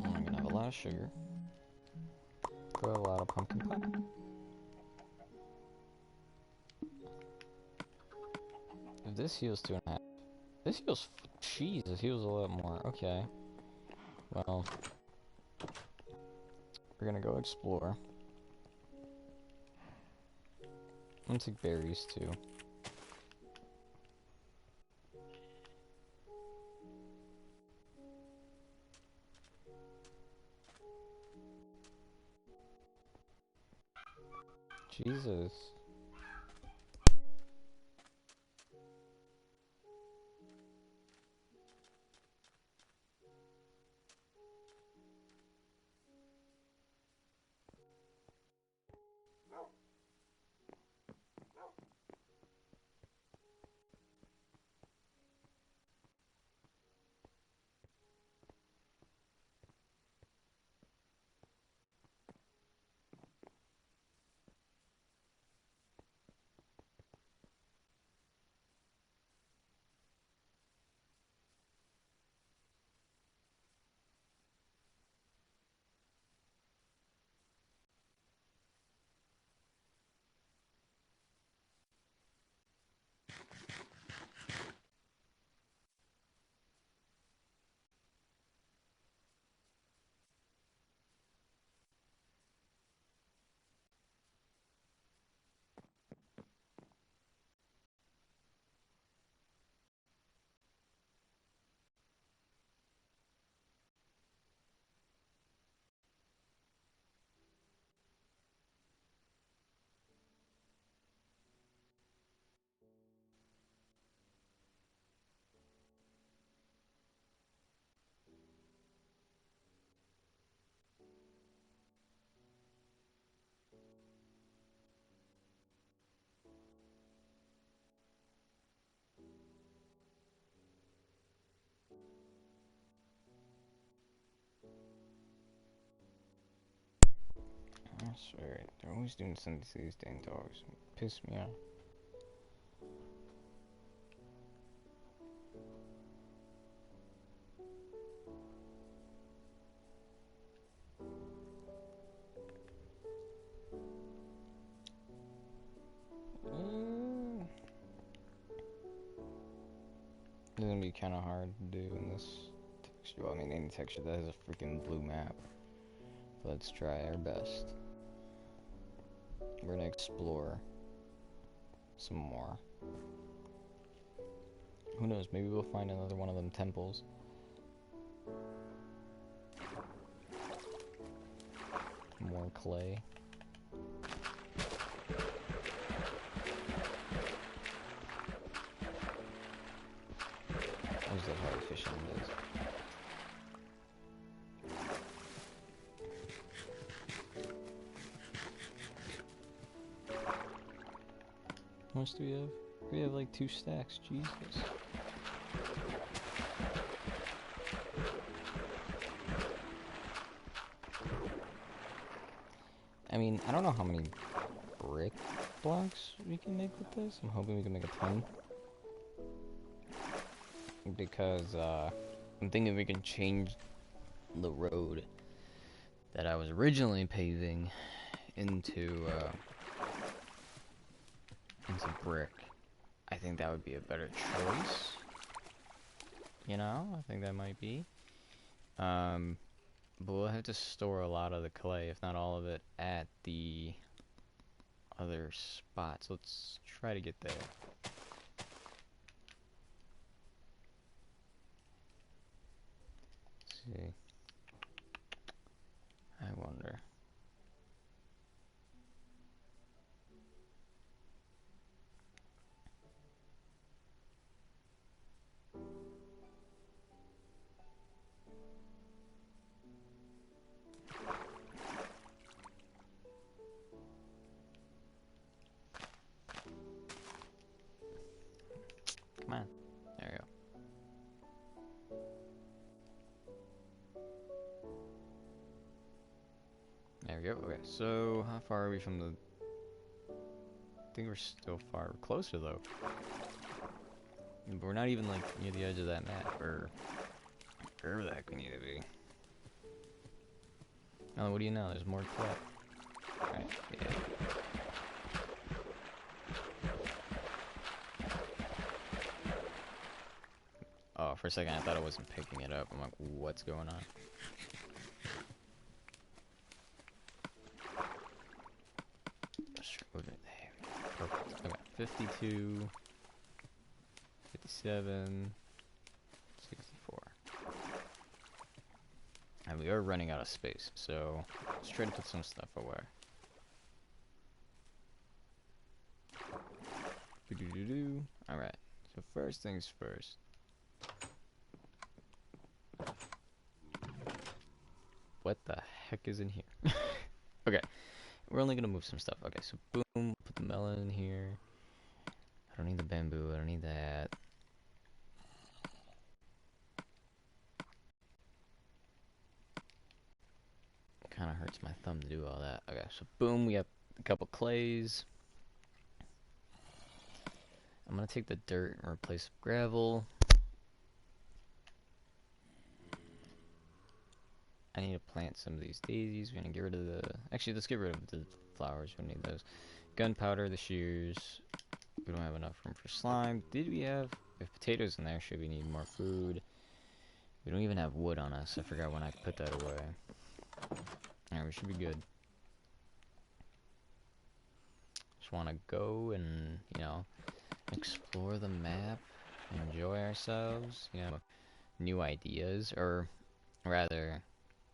gonna have a lot of sugar. Throw a lot of pumpkin pie. If this heals 2.5. This heals. Jeez, this heals a lot more. Okay. Well, we're gonna go explore. I'm gonna take berries too. Jesus. I swear, they're always doing something to these dang dogs. Piss me off. It's gonna be kind of hard to do in this texture. Well, I mean, any texture that has a freaking blue map. But let's try our best. We're gonna explore some more. Who knows? Maybe we'll find another one of them temples. More clay. What is that? How efficient it is. How much do we have? We have like 2 stacks. Jesus. I mean, I don't know how many brick blocks we can make with this. I'm hoping we can make a ton. Because, I'm thinking we can change the road that I was originally paving into brick. I think that would be a better choice. You know, I think that might be. But we'll have to store a lot of the clay, if not all of it, at the other spots. Let's try to get there. Come on. There we go. There we go. Okay, so how far are we from the... I think we're still far closer though. But we're not even like near the edge of that map, or wherever the heck we need to be. Oh, what do you know? There's more to it. Alright, yeah. Oh, for a second I thought I wasn't picking it up. I'm like, what's going on? Let's move it. There we go. Perfect. Okay, 52, 57, 64. And we are running out of space, so let's try to put some stuff away. Alright, so first things first. What the heck is in here? Okay, we're only gonna move some stuff. Okay, so boom, put the melon in here. I don't need the bamboo, I don't need that. Kinda hurts my thumb to do all that. Okay, so boom, we have a couple clays. I'm gonna take the dirt and replace with gravel. I need to plant some of these daisies. We're gonna get rid of the... Actually, let's get rid of the flowers. We don't need those. Gunpowder, the shears. We don't have enough room for slime. Did we have... We have potatoes in there. Should we need more food? We don't even have wood on us. I forgot when I put that away. Alright, we should be good. Just want to go and, you know, explore the map. Enjoy ourselves. You know, new ideas. Or rather...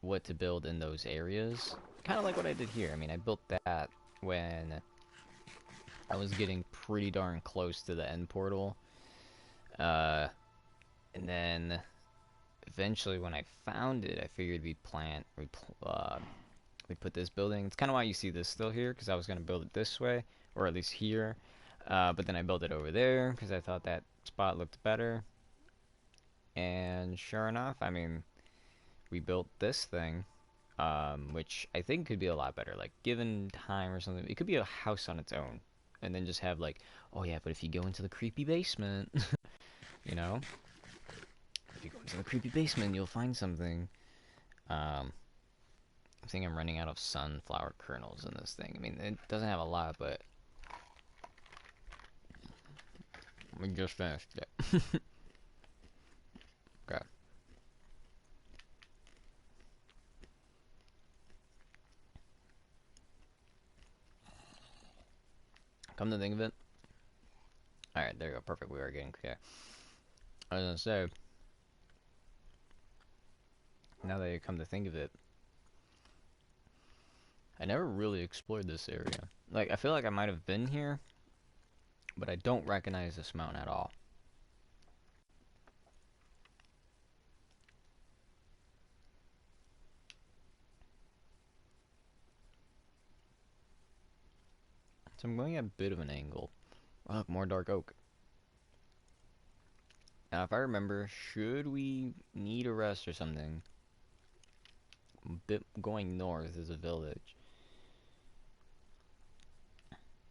what to build in those areas. Kind of like what I did here. I mean, I built that when I was getting pretty darn close to the end portal. And then eventually when I found it, I figured we put this building. It's kind of why you see this still here, because I was going to build it this way, or at least here. But then I built it over there, because I thought that spot looked better. And sure enough, I mean... we built this thing, which I think could be a lot better. Like, given time or something, it could be a house on its own. And then just have, like, oh yeah, but if you go into the creepy basement, you know? If you go into the creepy basement, you'll find something. I think I'm running out of sunflower kernels in this thing. I mean, it doesn't have a lot, but... we just finished it. Okay. Come to think of it. Alright, there you go. Perfect. We are getting clear. I was gonna say, now that you come to think of it, I never really explored this area. Like, I feel like I might have been here, but I don't recognize this mountain at all. So I'm going at a bit of an angle. Oh, look, more dark oak. Now, if I remember, should we need a rest or something, a bit going north is a village.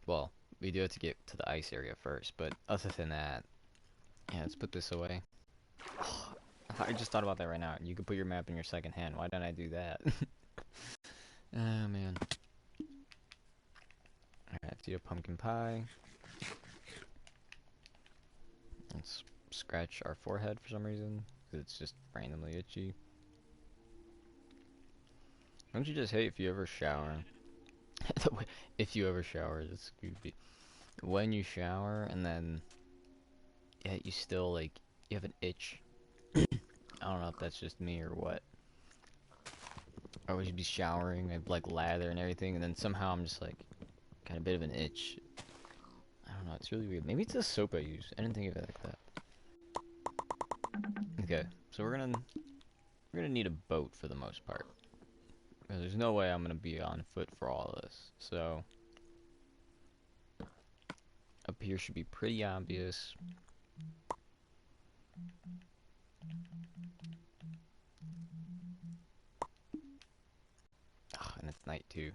Well, we do have to get to the ice area first, but other than that, yeah, let's put this away. I just thought about that right now. You could put your map in your second hand. Why didn't I do that? Oh, man. Alright, let's do a pumpkin pie. Let's scratch our forehead for some reason, because it's just randomly itchy. Don't you just hate if you ever shower? If you ever shower, that's creepy. When you shower and then, yeah, you still, like, you have an itch. I don't know if that's just me or what. I always be showering, I'd like lather and everything, and then somehow I'm just like, got a bit of an itch. I don't know, it's really weird. Maybe it's the soap I use. I didn't think of it like that. Okay, so we're gonna need a boat for the most part. There's no way I'm gonna be on foot for all of this. So up here should be pretty obvious. Oh, and it's night too.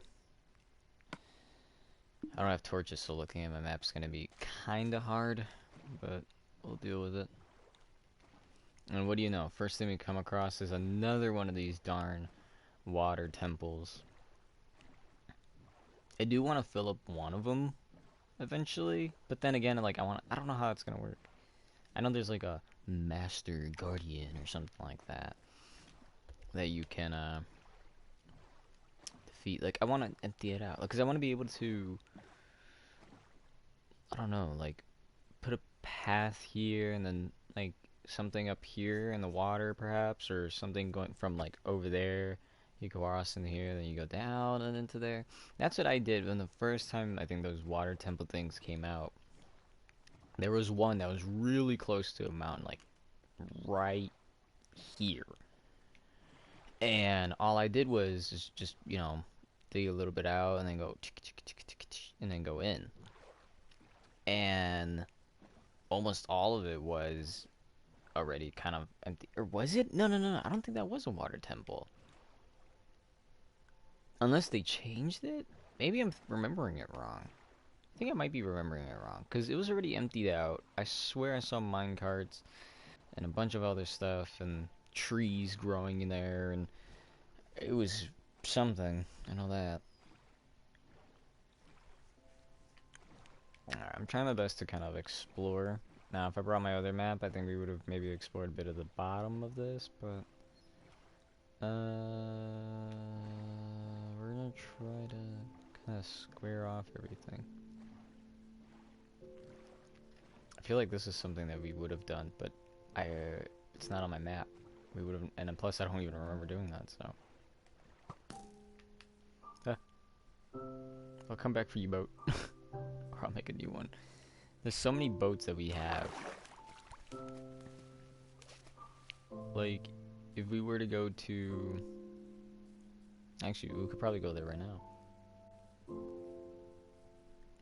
I don't have torches, so looking at my map's gonna be kinda hard, but we'll deal with it. And what do you know? First thing we come across is another one of these darn water temples. I do want to fill up one of them eventually, but then again, like I don't know how it's gonna work. I know there's like a master guardian or something like that you can defeat. Like I want to empty it out because I want to be able to, I don't know, like put a path here and then like something up here in the water perhaps, or something going from like over there. You go across in here, then you go down and into there. That's what I did when the first time I think those water temple things came out. There was one that was really close to a mountain, like right here. And all I did was just you know, dig a little bit out and then go and then go in. And almost all of it was already kind of empty. Or was it? No, no, no, no. I don't think that was a water temple. Unless they changed it? Maybe I'm remembering it wrong. I think I might be remembering it wrong. Because it was already emptied out. I swear I saw minecarts and a bunch of other stuff and trees growing in there. And it was something. I know that. Alright, I'm trying my best to kind of explore. Now, if I brought my other map, I think we would have maybe explored a bit of the bottom of this, but... we're gonna try to kind of square off everything. I feel like this is something that we would have done, but it's not on my map. We would have, and then plus I don't even remember doing that, so... I'll come back for you, boat. Or I'll make a new one. There's so many boats that we have. Like, if we were to go to... Actually, we could probably go there right now.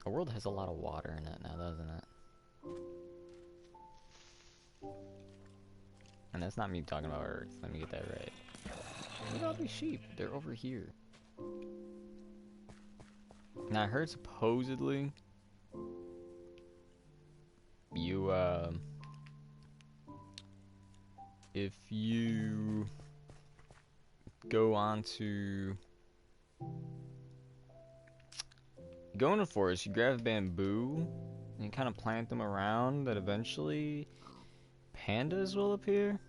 Our world has a lot of water in it now, doesn't it? And that's not me talking about Earth. Let me get that right. Look at all these sheep. They're over here. Now, I heard supposedly... You, if you go on to... Go in the forest, you grab bamboo, and you kind of plant them around, that eventually pandas will appear?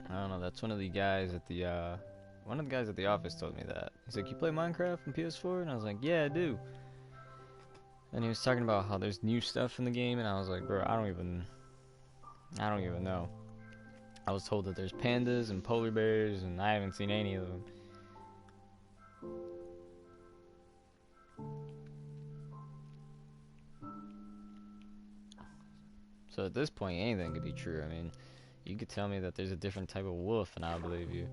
I don't know, that's one of the guys at the, one of the guys at the office told me that. He's like, you play Minecraft on PS4? And I was like, yeah, I do. And he was talking about how there's new stuff in the game, and I was like, bro, I don't even know. I was told that there's pandas and polar bears, and I haven't seen any of them. So at this point, anything could be true. I mean, you could tell me that there's a different type of wolf, and I'll believe you.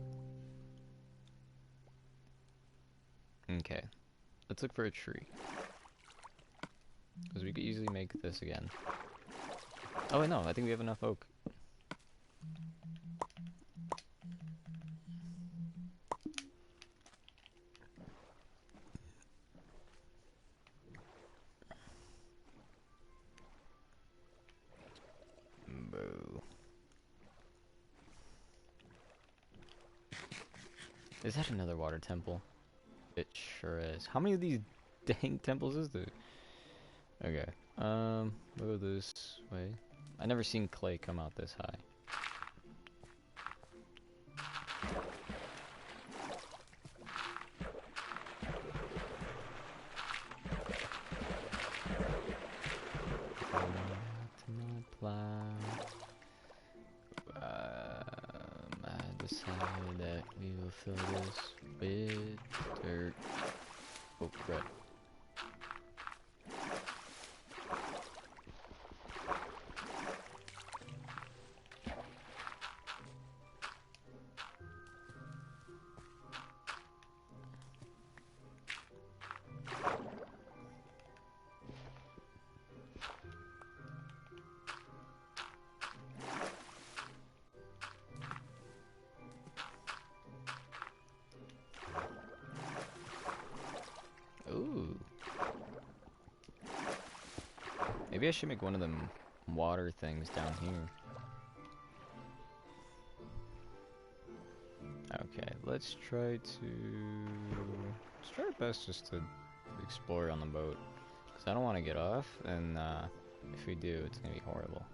Okay. Let's look for a tree. Because we could easily make this again. Oh, wait, no. I think we have enough oak. Boo. Is that another water temple? It sure is. How many of these dang temples is there? Okay. We'll go this way. I never seen clay come out this high. I decided that we will fill this with dirt. Oh, crap. Maybe I should make one of them water things down here. Okay, let's try our best just to explore on the boat. Because I don't want to get off, and if we do, it's going to be horrible.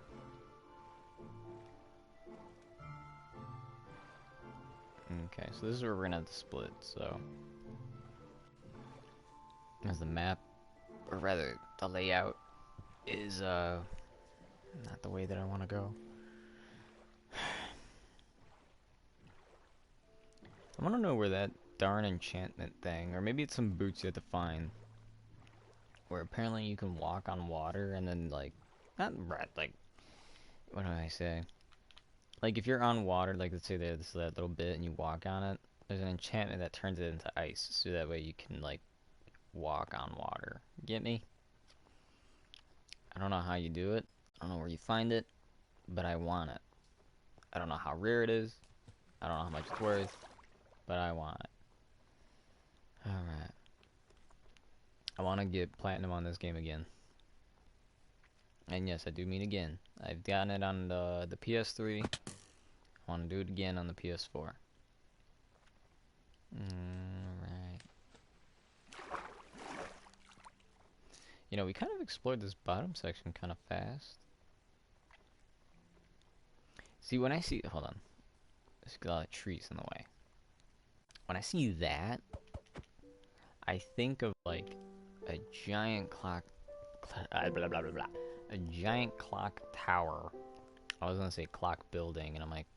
Okay, so this is where we're going to have to split, so... As the map, or rather, the layout, is not the way that I want to go. I want to know where that darn enchantment thing, or maybe it's some boots you have to find, where apparently you can walk on water and then like, not like, what do I say? Like if you're on water, like let's say there's that little bit and you walk on it, there's an enchantment that turns it into ice, so that way you can like walk on water. Get me? I don't know how you do it. I don't know where you find it, but I want it. I don't know how rare it is. I don't know how much it's worth, but I want it. Alright. I want to get platinum on this game again. And yes, I do mean again. I've gotten it on the PS3. I want to do it again on the PS4. Alright. You know, we kind of explored this bottom section kind of fast. See, when I see... Hold on. There's a lot of trees in the way. When I see that, I think of, like, a giant clock... blah, blah, blah, blah. A giant clock tower. I was gonna say clock building, and I'm like,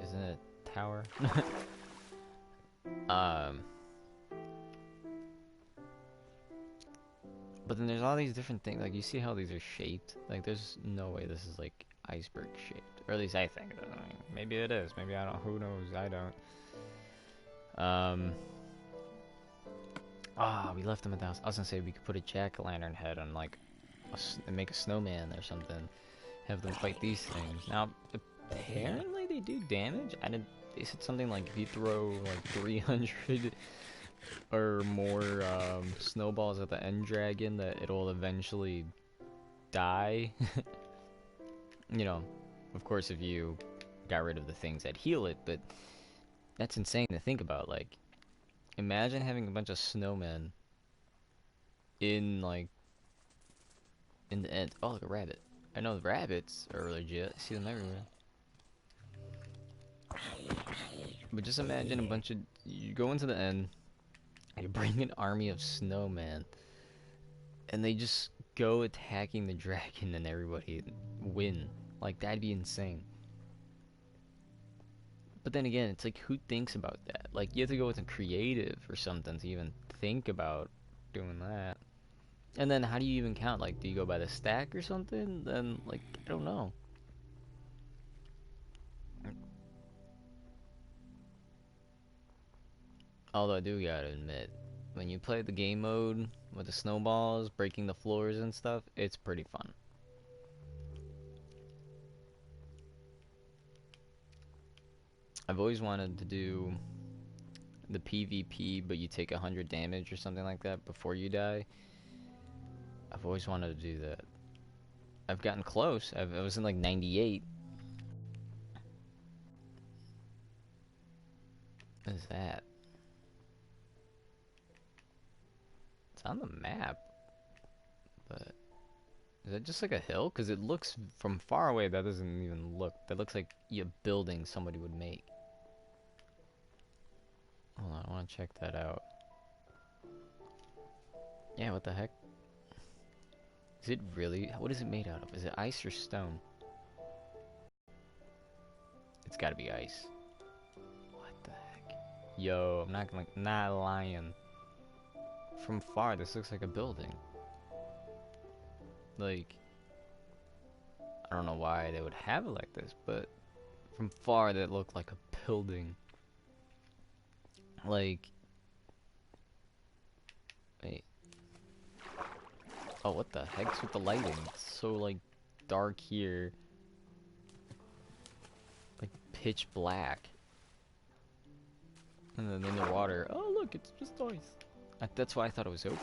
isn't it a tower? But then there's all these different things. Like, you see how these are shaped? Like, there's no way this is, like, iceberg shaped. Or at least I think it is. I mean, maybe it is. Maybe I don't. Who knows? I don't. We left them at the house. I was gonna say we could put a jack-o'-lantern head on, like, and make a snowman or something. Have them fight these things. Now, apparently they do damage. They said something like if you throw, like, 300... or more snowballs at the end dragon, that it'll eventually die. You know, of course, if you got rid of the things that heal it, but that's insane to think about. Like, imagine having a bunch of snowmen in, like, in the end. Oh, look, a rabbit. I know the rabbits are legit. I see them everywhere. But just imagine a bunch of... You go into the end, you bring an army of snowmen, and they just go attacking the dragon and everybody win. Like, that'd be insane. But then again, it's like, who thinks about that? Like, you have to go with a creative or something to even think about doing that. And then how do you even count? Like, do you go by the stack or something? Then, like, I don't know. Although I do gotta admit, when you play the game mode with the snowballs, breaking the floors and stuff, it's pretty fun. I've always wanted to do the PvP, but you take 100 damage or something like that before you die. I've always wanted to do that. I've gotten close. I was in like 98. What is that? It's on the map, but is that just like a hill? Because it looks from far away, that doesn't even look. That looks like a building somebody would make. Hold on, I want to check that out. Yeah, what the heck? Is it really? What is it made out of? Is it ice or stone? It's gotta be ice. What the heck? Yo, I'm not lying. From far, this looks like a building. Like, I don't know why they would have it like this, but from far, that looked like a building. Like, wait. Oh, what the heck's with the lighting? It's so, like, dark here. Like, pitch black. And then in the water, oh look, it's just ice. That's why I thought it was open.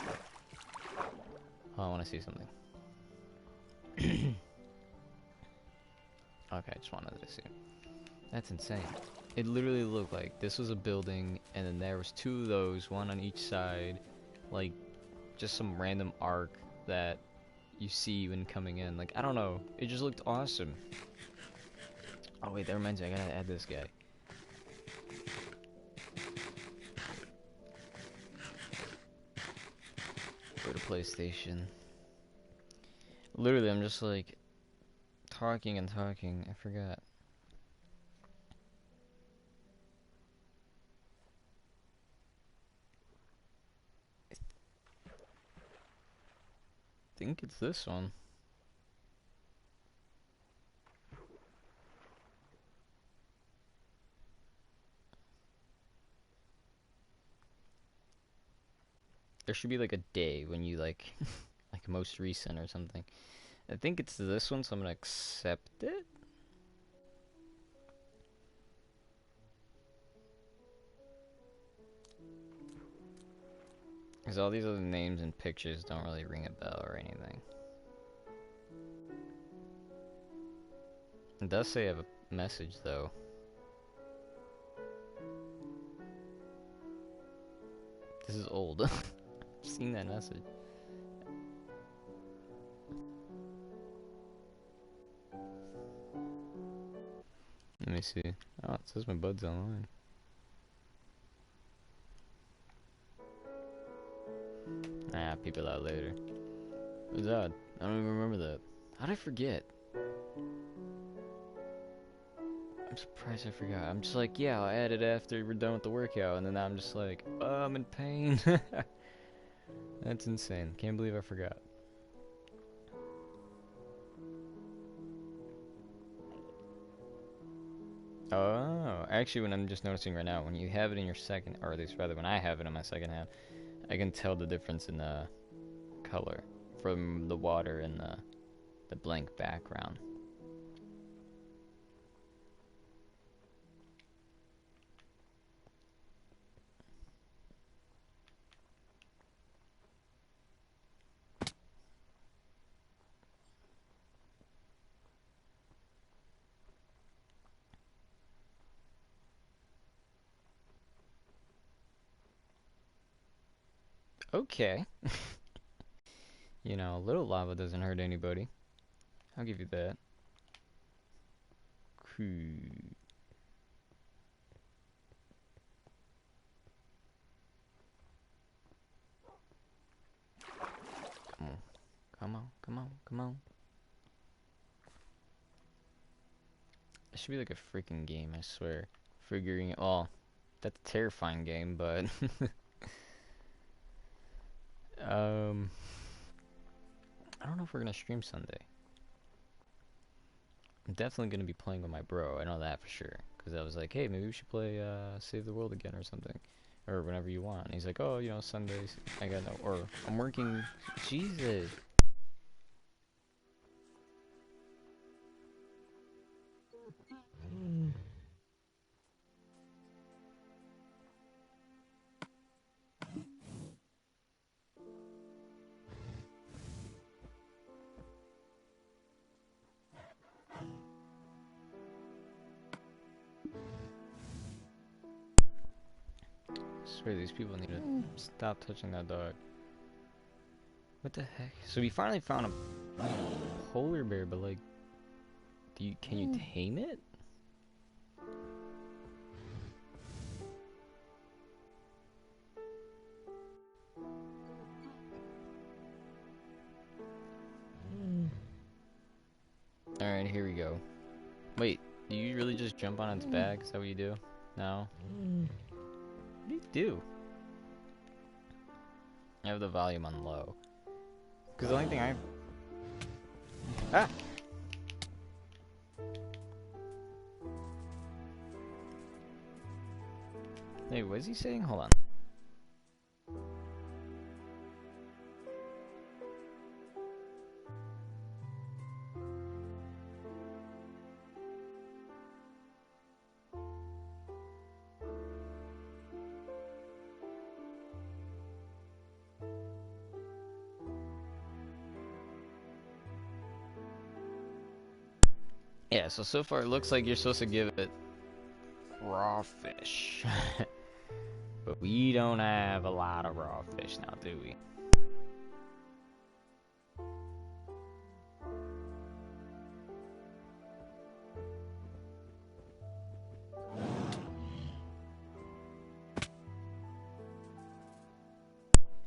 Oh, I want to see something. Okay, I just wanted to see. That's insane. It literally looked like this was a building, and then there was two of those, one on each side, like just some random arc that you see when coming in. Like, I don't know. It just looked awesome. Oh wait, that reminds me, I gotta add this guy. Go to PlayStation. Literally, I'm just like talking and talking. I forgot. I think it's this one. There should be like a day when you like, like most recent or something. I think it's this one, so I'm gonna accept it. Because all these other names and pictures don't really ring a bell or anything. It does say I have a message though. This is old. I've seen that message. Let me see. Oh, it says my bud's online. Ah, people out later. What's that? I don't even remember that. How'd I forget? I'm surprised I forgot. I'm just like, yeah, I'll add it after we're done with the workout, and then I'm just like, oh, I'm in pain. That's insane. Can't believe I forgot. Oh, actually, when I'm just noticing right now, when you have it in your second, or at least rather when I have it in my second hand, I can tell the difference in the color from the water and the blank background. Okay. You know, a little lava doesn't hurt anybody. I'll give you that. Cool. Come on. Come on, come on, come on. It should be like a freaking game, I swear. Figuring it all. That's a terrifying game, but I don't know if we're gonna stream Sunday. I'm definitely gonna be playing with my bro. I know that for sure. Cause I was like, hey, maybe we should play Save the World again or something, or whenever you want. And he's like, oh, you know, Sundays. I got no, or I'm working. Jesus. I swear these people need to stop touching that dog. What the heck? So we finally found a polar bear, but like, can you tame it? Alright, here we go. Wait, do you really just jump on its back? Is that what you do? No? What do you do? I have the volume on low. Because the only thing I... Ah! Hey, what is he saying? Hold on. Yeah, so far it looks like you're supposed to give it raw fish. But we don't have a lot of raw fish now, do we?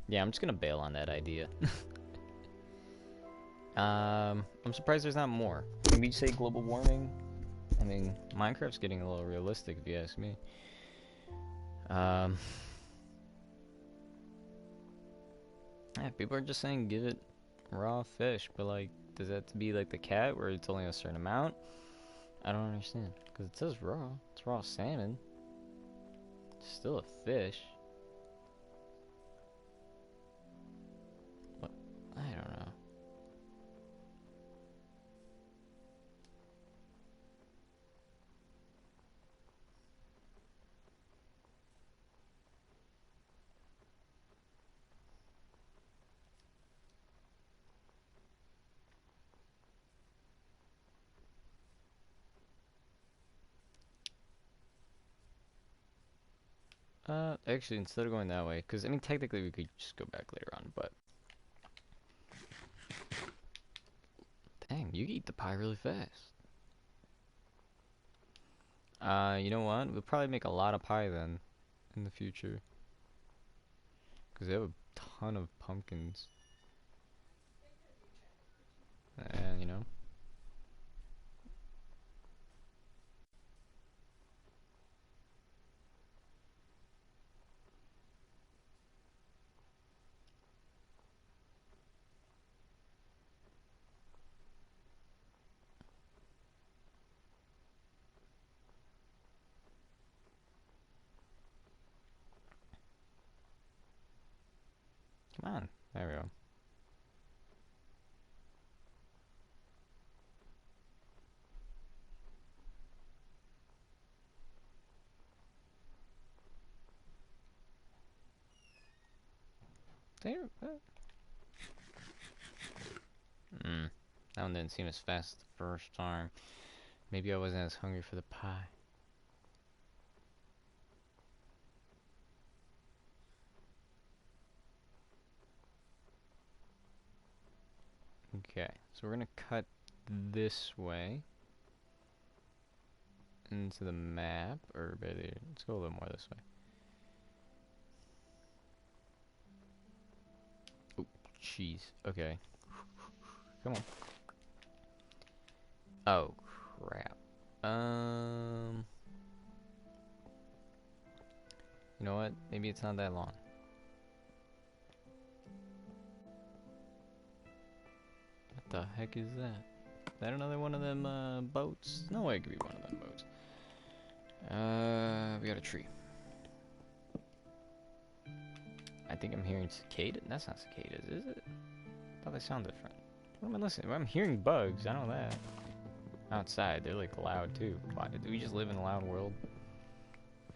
Yeah, I'm just gonna bail on that idea. I'm surprised there's not more. Can we say global warming? I mean, Minecraft's getting a little realistic if you ask me. Yeah, people are just saying give it raw fish, but like, does that have to be like the cat where it's only a certain amount? I don't understand. Because it says raw. It's raw salmon. It's still a fish. What? I don't know. Actually, instead of going that way, because I mean, technically we could just go back later on, but dang, you eat the pie really fast. You know what? We'll probably make a lot of pie then in the future, because they have a ton of pumpkins. And you know, come on, there we go. There. That one didn't seem as fast the first time. Maybe I wasn't as hungry for the pie. Okay, so we're gonna cut this way into the map, or better, let's go a little more this way. Oh, jeez. Okay. Come on. Oh, crap. You know what? Maybe it's not that long. What the heck is that? Is that another one of them, boats? No way it could be one of them boats. We got a tree. I think I'm hearing cicada. That's not cicadas, is it? I thought they sound different. What am I listening? I'm hearing bugs. I know that. Outside, they're like loud too. Why, do we just live in a loud world?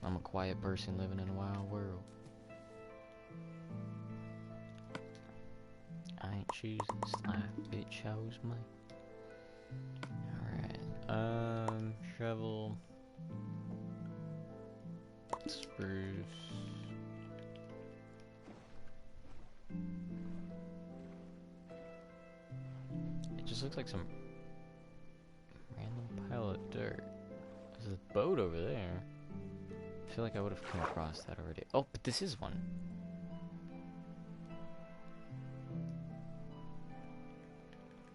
I'm a quiet person living in a wild world. I ain't choosing this life, it chose me. Alright, shovel. Spruce. It just looks like some random pile of dirt. There's a boat over there. I feel like I would have come across that already. Oh, but this is one.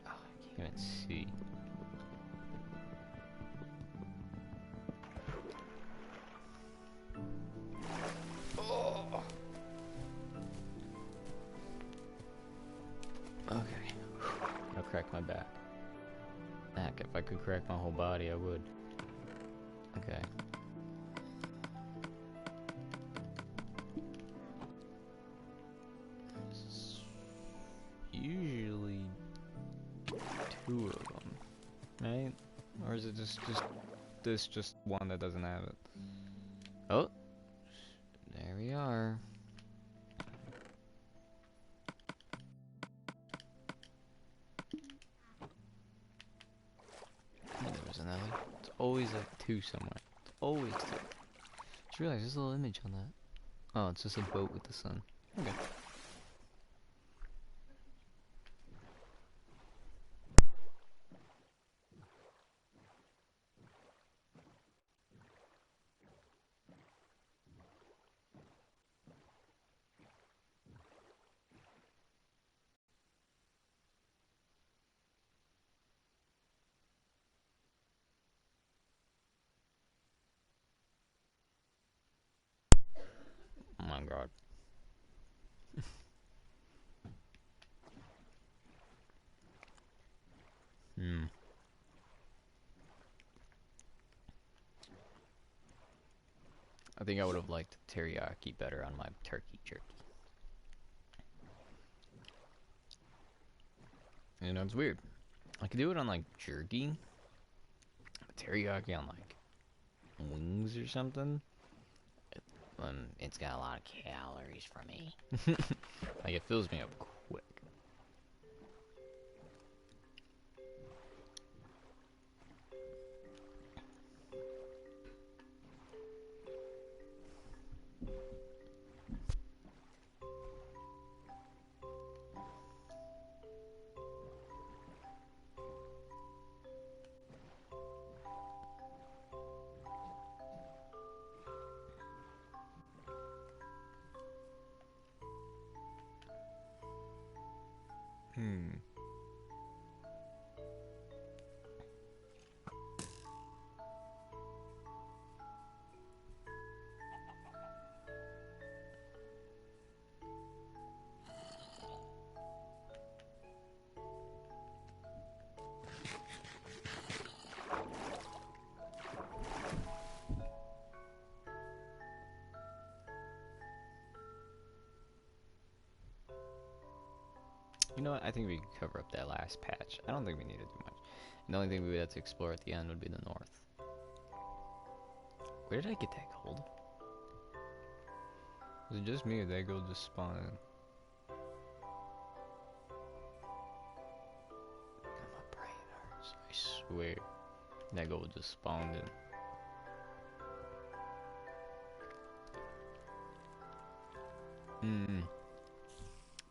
Oh, I can't even see. Oh. Okay. I'll crack my back. Heck, if I could crack my whole body, I would. Okay. Usually two of them, right? Or is it just one that doesn't have it? Oh, there we are. There was Nelly. It's always like two somewhere. It's always two. Just realized there's a little image on that. Oh, it's just a boat with the sun. Okay. Oh my god. Hmm. I think I would have liked teriyaki better on my turkey jerky. You know, it's weird. I could do it on like jerky, but teriyaki on like wings or something. It's got a lot of calories for me. Like it fills me up quick. Hmm. You know what? I think we could cover up that last patch. I don't think we need to do much. The only thing we would have to explore at the end would be the north. Where did I get that gold? Was it just me or that gold just spawned in? My brain hurts. I swear. That gold just spawned in.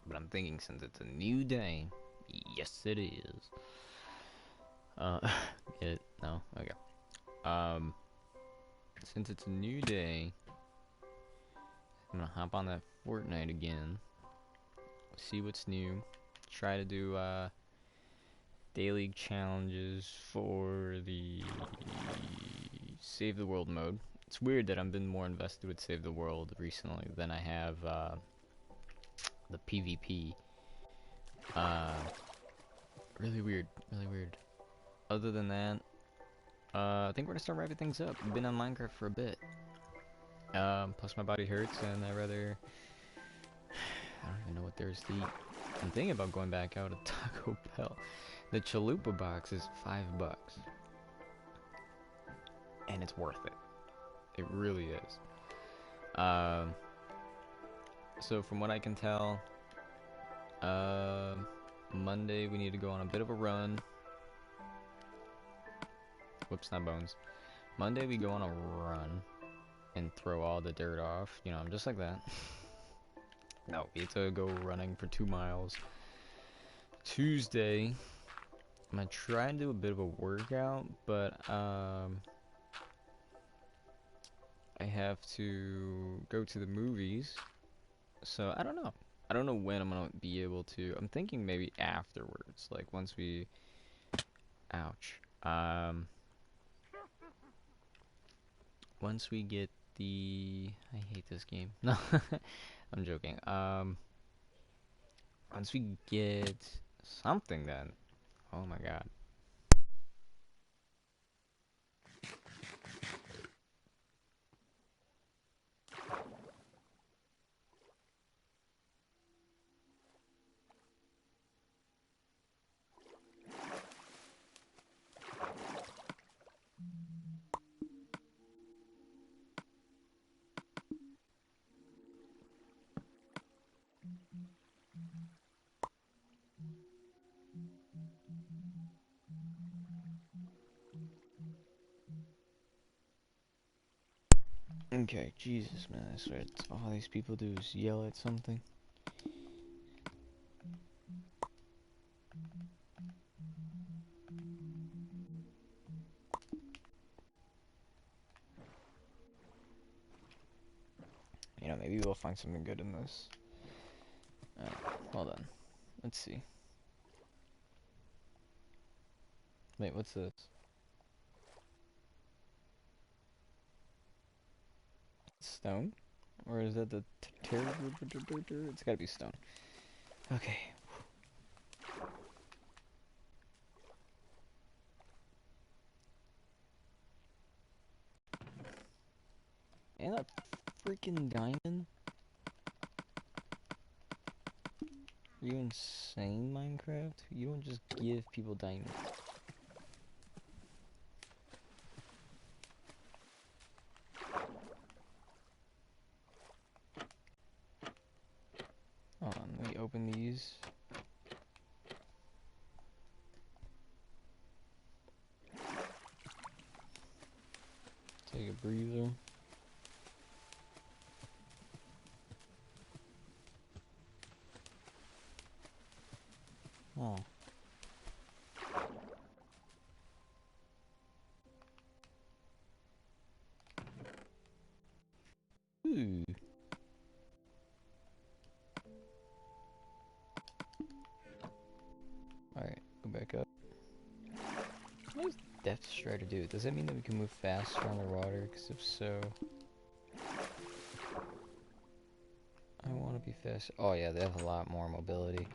But I'm thinking since it's a new day. Yes, it is. Get it? No? Okay. Since it's a new day, I'm gonna hop on that Fortnite again. See what's new. Try to do, daily challenges for the Save the World mode. It's weird that I've been more invested with Save the World recently than I have, the PvP. Really weird, really weird. Other than that, I think we're gonna start wrapping things up. I've been on Minecraft for a bit. Plus my body hurts and I rather... I don't even know what there's to eat. I'm thinking about going back out to Taco Bell. The chalupa box is $5. And it's worth it. It really is. So from what I can tell, Monday we need to go on a bit of a run. Whoops, not bones. Monday we go on a run and throw all the dirt off. You know, I'm just like that. No, we have to go running for 2 miles. Tuesday, I'm gonna try and do a bit of a workout, but I have to go to the movies, so I don't know. I don't know when I'm gonna be able to. I'm thinking maybe afterwards, like once we... Ouch. Once we get the... I hate this game. No, I'm joking. Once we get something done. Oh my god. Okay, Jesus, man, I swear, all these people do is yell at something. You know, maybe we'll find something good in this. Alright, hold on. Let's see. Wait, what's this? Stone? Or is that the it's gotta be stone. Okay. And that freaking diamond? Are you insane, Minecraft? You don't just give people diamonds. Hold on, let me open these. Take a breather. Oh. Ooh. Alright, go back up. What does Depth Strider do? Does that mean that we can move faster underwater? Because if so... I want to be fast. Oh yeah, they have a lot more mobility.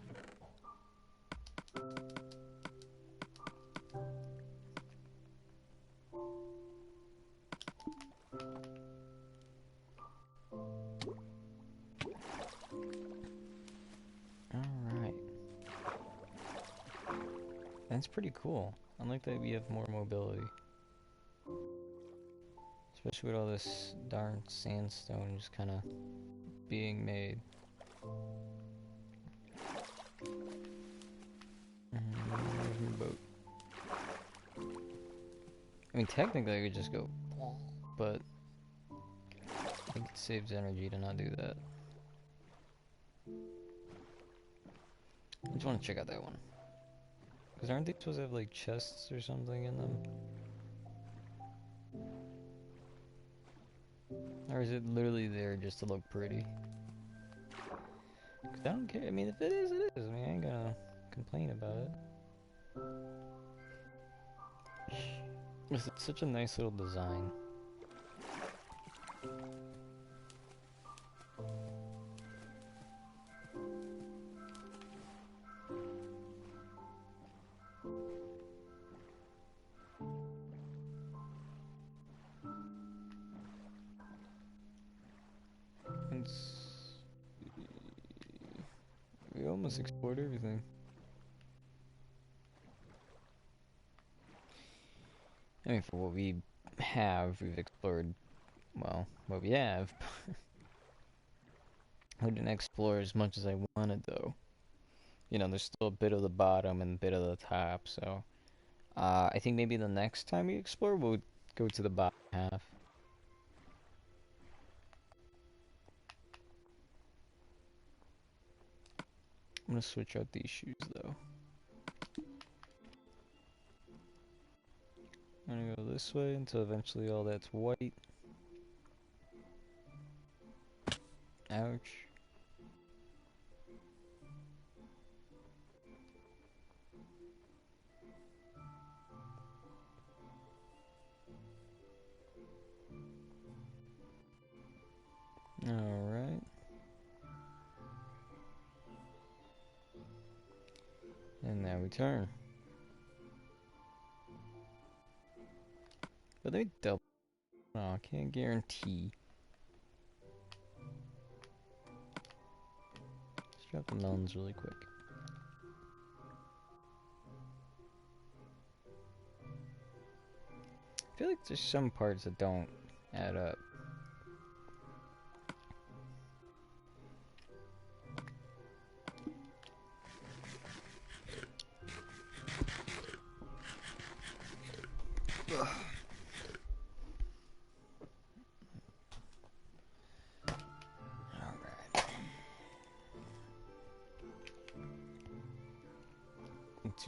Alright. That's pretty cool. I like that we have more mobility. Especially with all this darn sandstone just kind of being made. Boat. I mean, technically I could just go, but I think it saves energy to not do that. I just want to check out that one. Because aren't they supposed to have like chests or something in them? Or is it literally there just to look pretty? Because I don't care. I mean, if it is, it is. I mean, I ain't gonna complain about it. It's such a nice little design. We almost explored everything. I mean, for what we have, we've explored, well, what we have. I didn't explore as much as I wanted, though. You know, there's still a bit of the bottom and a bit of the top, so... I think maybe the next time we explore, we'll go to the bottom half. I'm gonna switch out these shoes, though. I'm gonna go this way until eventually all that's white. Ouch. Alright. And now we turn. But they double. Oh, I can't guarantee. Let's drop the melons really quick. I feel like there's some parts that don't add up.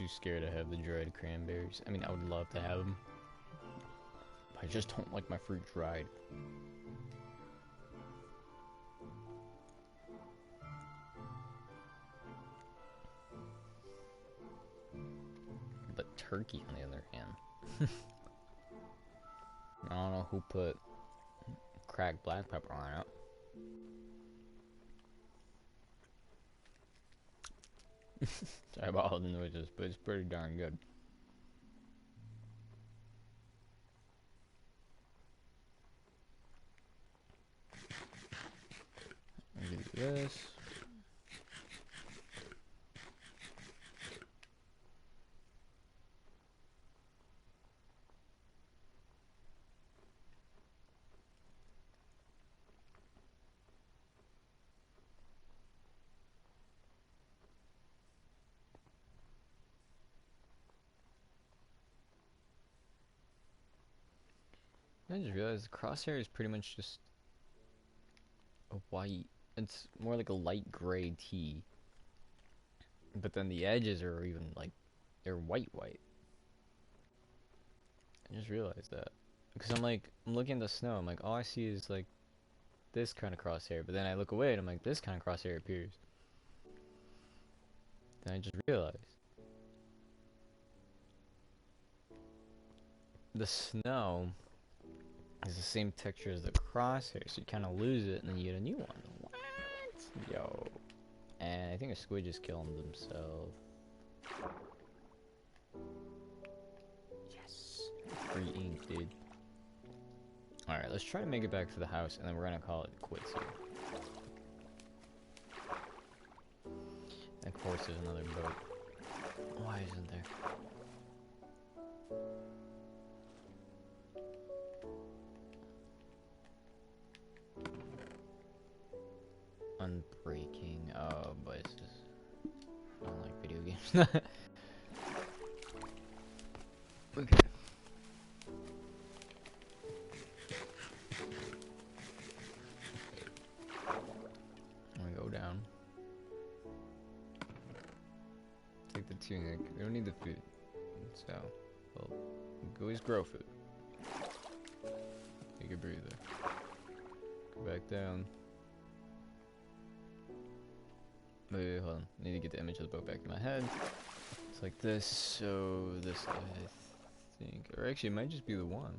too scared to have the dried cranberries. I mean, I would love to have them. I just don't like my fruit dried. But turkey, on the other hand. I don't know who put cracked black pepper on it. Sorry about all the noises, but it's pretty darn good. Do this. I just realized the crosshair is pretty much just a white. It's more like a light gray tee. But then the edges are even like, they're white. I just realized that. Because I'm looking at the snow, I'm like, all I see is like this kind of crosshair. But then I look away and I'm like, this kind of crosshair appears. Then I just realized. The snow is the same texture as the crosshair, so you kind of lose it and then you get a new one. What? Yo. And I think a squid just killed themselves. Yes. Free ink, dude. Alright, let's try to make it back to the house and then we're gonna call it quits here. Of course there's another boat. Why isn't there? Unbreaking. Oh, but it's just... I don't like video games. Okay. I'm gonna go down. Take the tunic. We don't need the food. So, well, we can always grow food. Take a breather. Go back down. Wait, hold on. I need to get the image of the boat back in my head. It's like this, so this I think. Or actually, it might just be the one.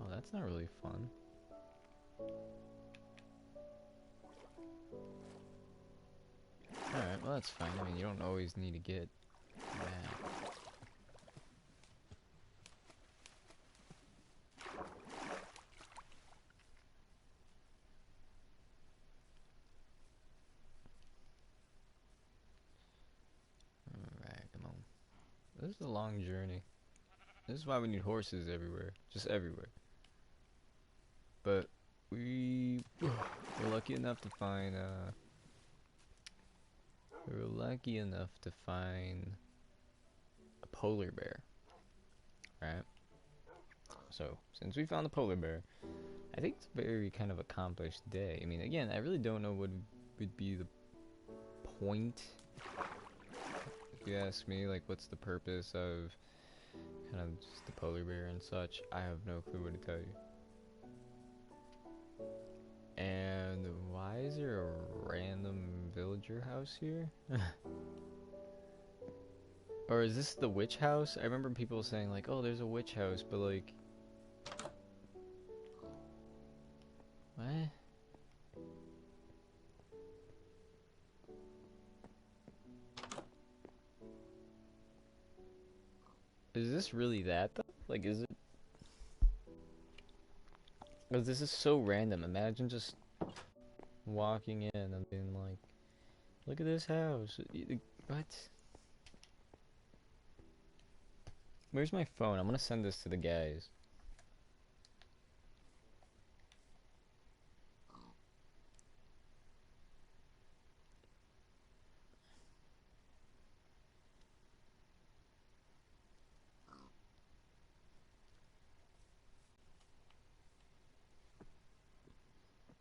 Oh, that's not really fun. Alright, well that's fine. I mean, you don't always need to get mad. Alright, come on. This is a long journey. This is why we need horses everywhere. Just everywhere. But we're lucky enough to find a polar bear. Right? So, since we found the polar bear, I think it's a very kind of accomplished day. I mean, again, I really don't know what would be the point. If you ask me, like, what's the purpose of kind of just the polar bear and such, I have no clue what to tell you. And why is there a random villager house here? Or is this the witch house? I remember people saying like, oh, there's a witch house, but like... What? Is this really that though? Like, is it? Because this is so random. Imagine just walking in and being like, look at this house. What? Where's my phone? I'm gonna send this to the guys.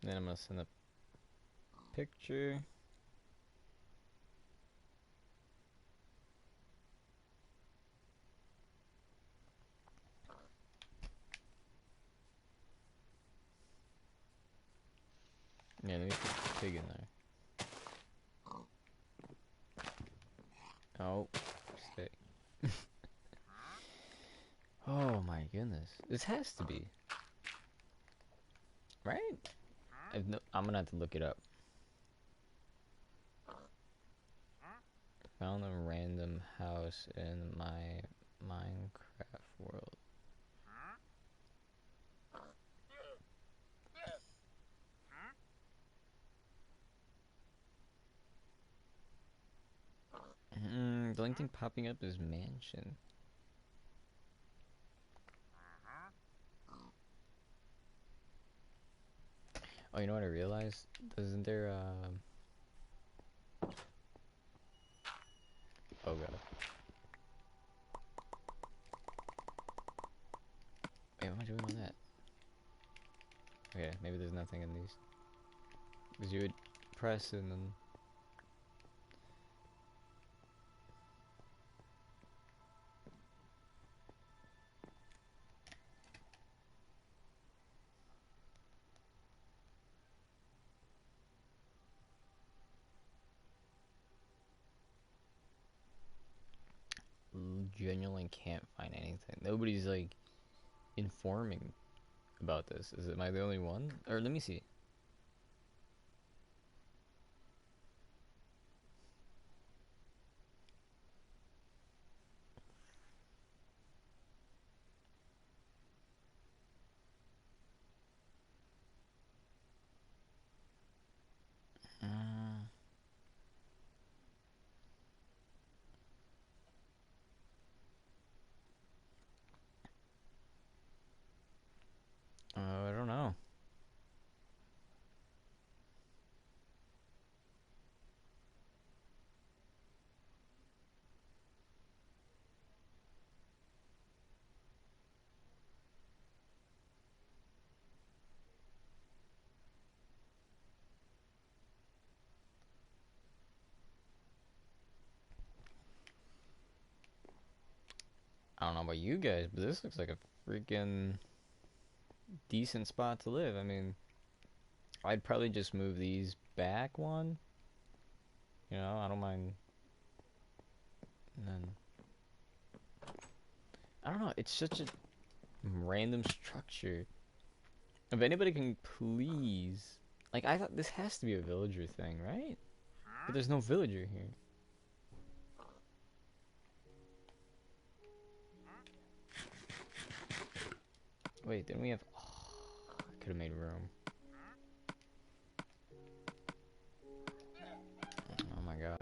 Then I'm gonna send a picture. Yeah, let me put the pig in there. Oh, stay. Oh my goodness. This has to be. Right? I'm gonna have to look it up. Found a random house in my Minecraft world. The only thing popping up is mansion. Oh, you know what I realized? Doesn't there, oh god. Wait, what am I doing on that? Okay, maybe there's nothing in these. Because you would press and then... Genuinely can't find anything. Nobody's like informing about this. Am I the only one? Or let me see. I don't know. I don't know about you guys, but this looks like a freaking decent spot to live. I mean, I'd probably just move these back one. You know, I don't mind. And then I don't know. It's such a random structure. If anybody can please, like, I thought this has to be a villager thing, right? But there's no villager here. Wait, then we have. Oh, I could have made room. Oh my god.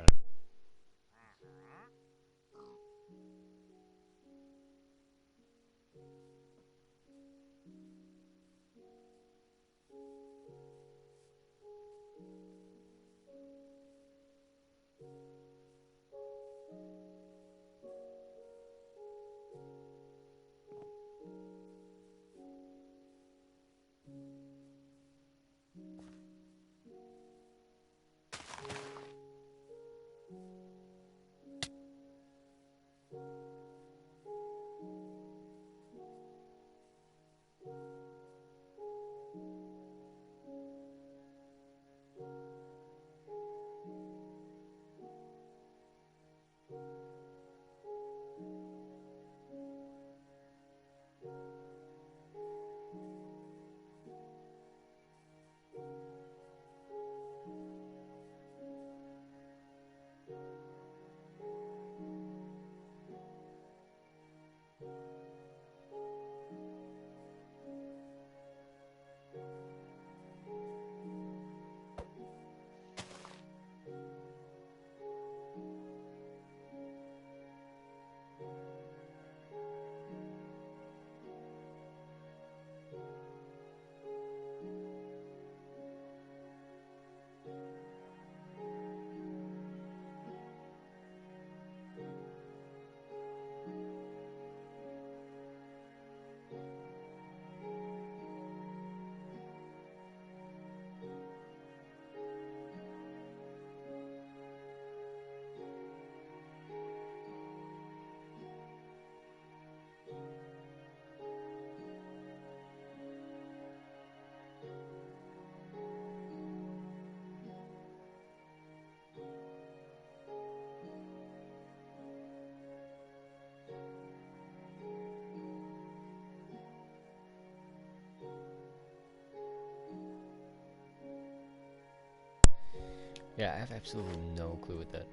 Yeah, I have absolutely no clue with that.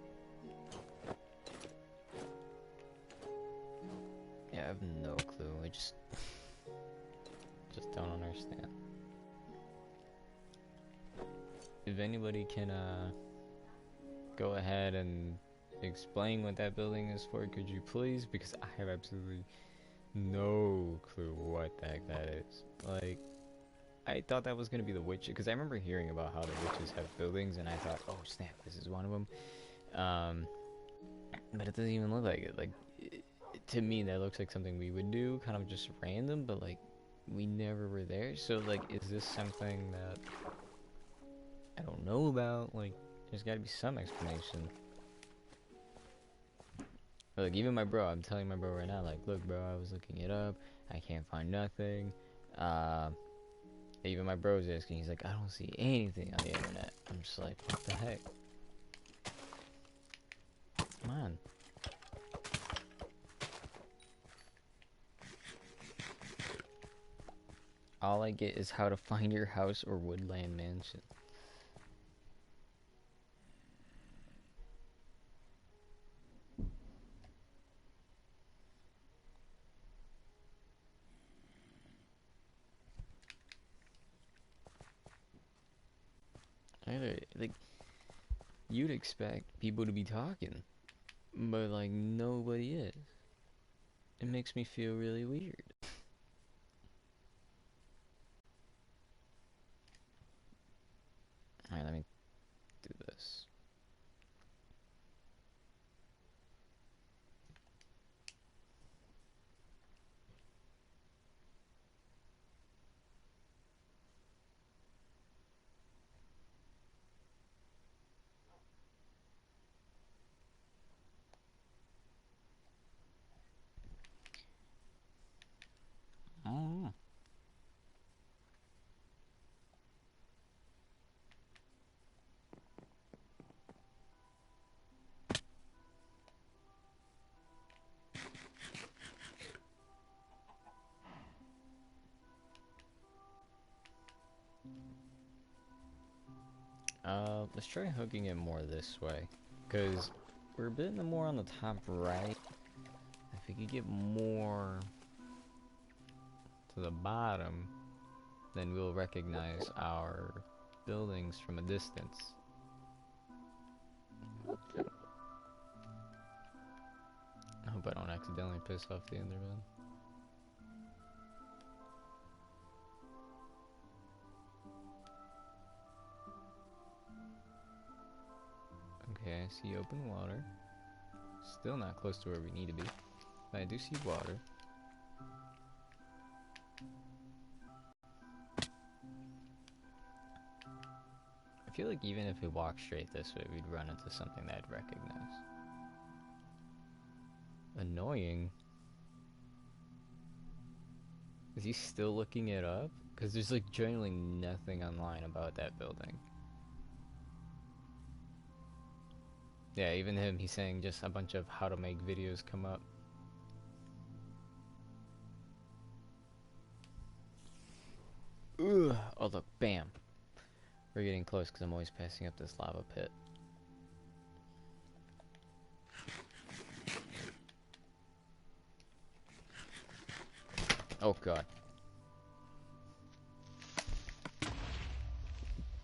Yeah, I have no clue. I just don't understand. If anybody can go ahead and explain what that building is for, could you please? Because I have absolutely no clue what the heck that is. Like, I thought that was gonna be the witch, because I remember hearing about how the witches have buildings, and I thought, oh snap, this is one of them. But it doesn't even look like it. Like, to me, that looks like something we would do, kind of just random, but like, we never were there. So like, is this something that I don't know about? Like, there's got to be some explanation. But like, even my bro, I'm telling my bro right now, like, look, bro, I was looking it up, I can't find nothing. Even my bro's asking, he's like, I don't see anything on the internet. I'm just like, what the heck? Come on. All I get is how to find your house or woodland mansion. Like, you'd expect people to be talking, but like nobody is. It makes me feel really weird. Alright, let me do this. Oh. Let's try hooking it more this way, because we're a bit more on the top right. If we could get more to the bottom, then we'll recognize our buildings from a distance. I hope I don't accidentally piss off the Enderman. Okay, I see open water. Still not close to where we need to be, but I do see water. I feel like even if we walk straight this way, we'd run into something that I'd recognize. Annoying? Is he still looking it up? Because there's like generally nothing online about that building. Yeah, even him, he's saying just a bunch of how to make videos come up. Ugh. Oh look, bam. We're getting close because I'm always passing up this lava pit. Oh god.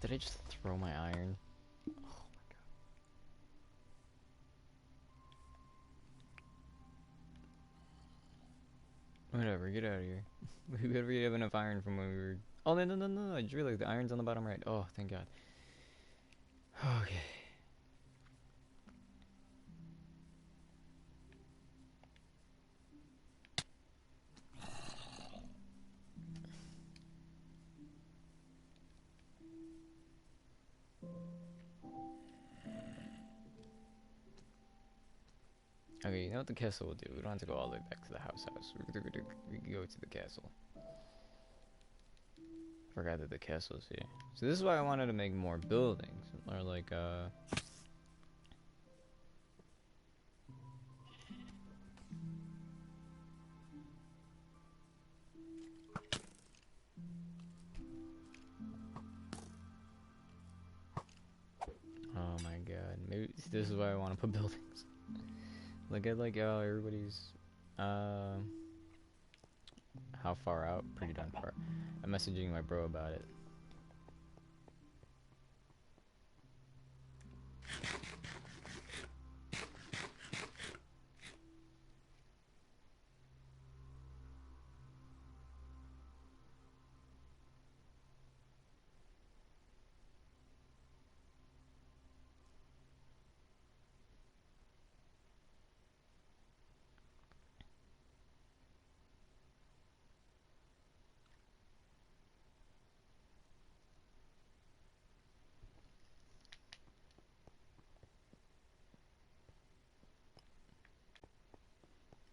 Did I just throw my iron? Oh my god. Whatever, get out of here. We have enough iron from when we were... Oh, no, I just realized the iron's on the bottom right. Oh, thank god. Okay. Okay, you know what the castle will do? We don't have to go all the way back to the house. We can go to the castle. Forgot that the castle's here. So this is why I wanted to make more buildings. Or like, maybe this is why I want to put buildings. Look at like how everybody's, how far out? Pretty darn far. I'm messaging my bro about it.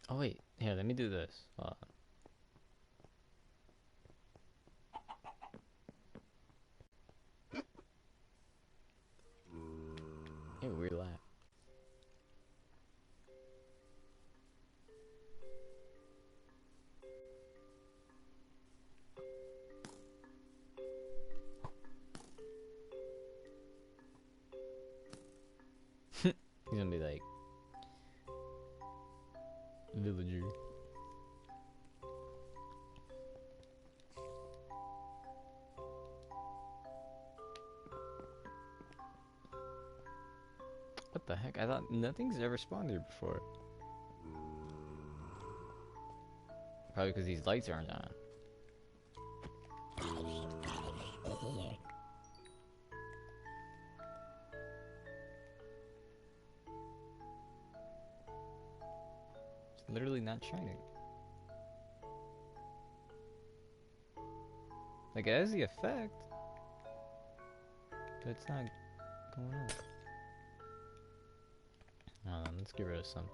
Oh wait, here, let me do this. Hey, weird laugh. He's gonna be like, villager. What the heck? I thought nothing's ever spawned here before. Probably because these lights aren't on. It's literally not shining. Like, it has the effect, but it's not going on. Hold on, let's get rid of something.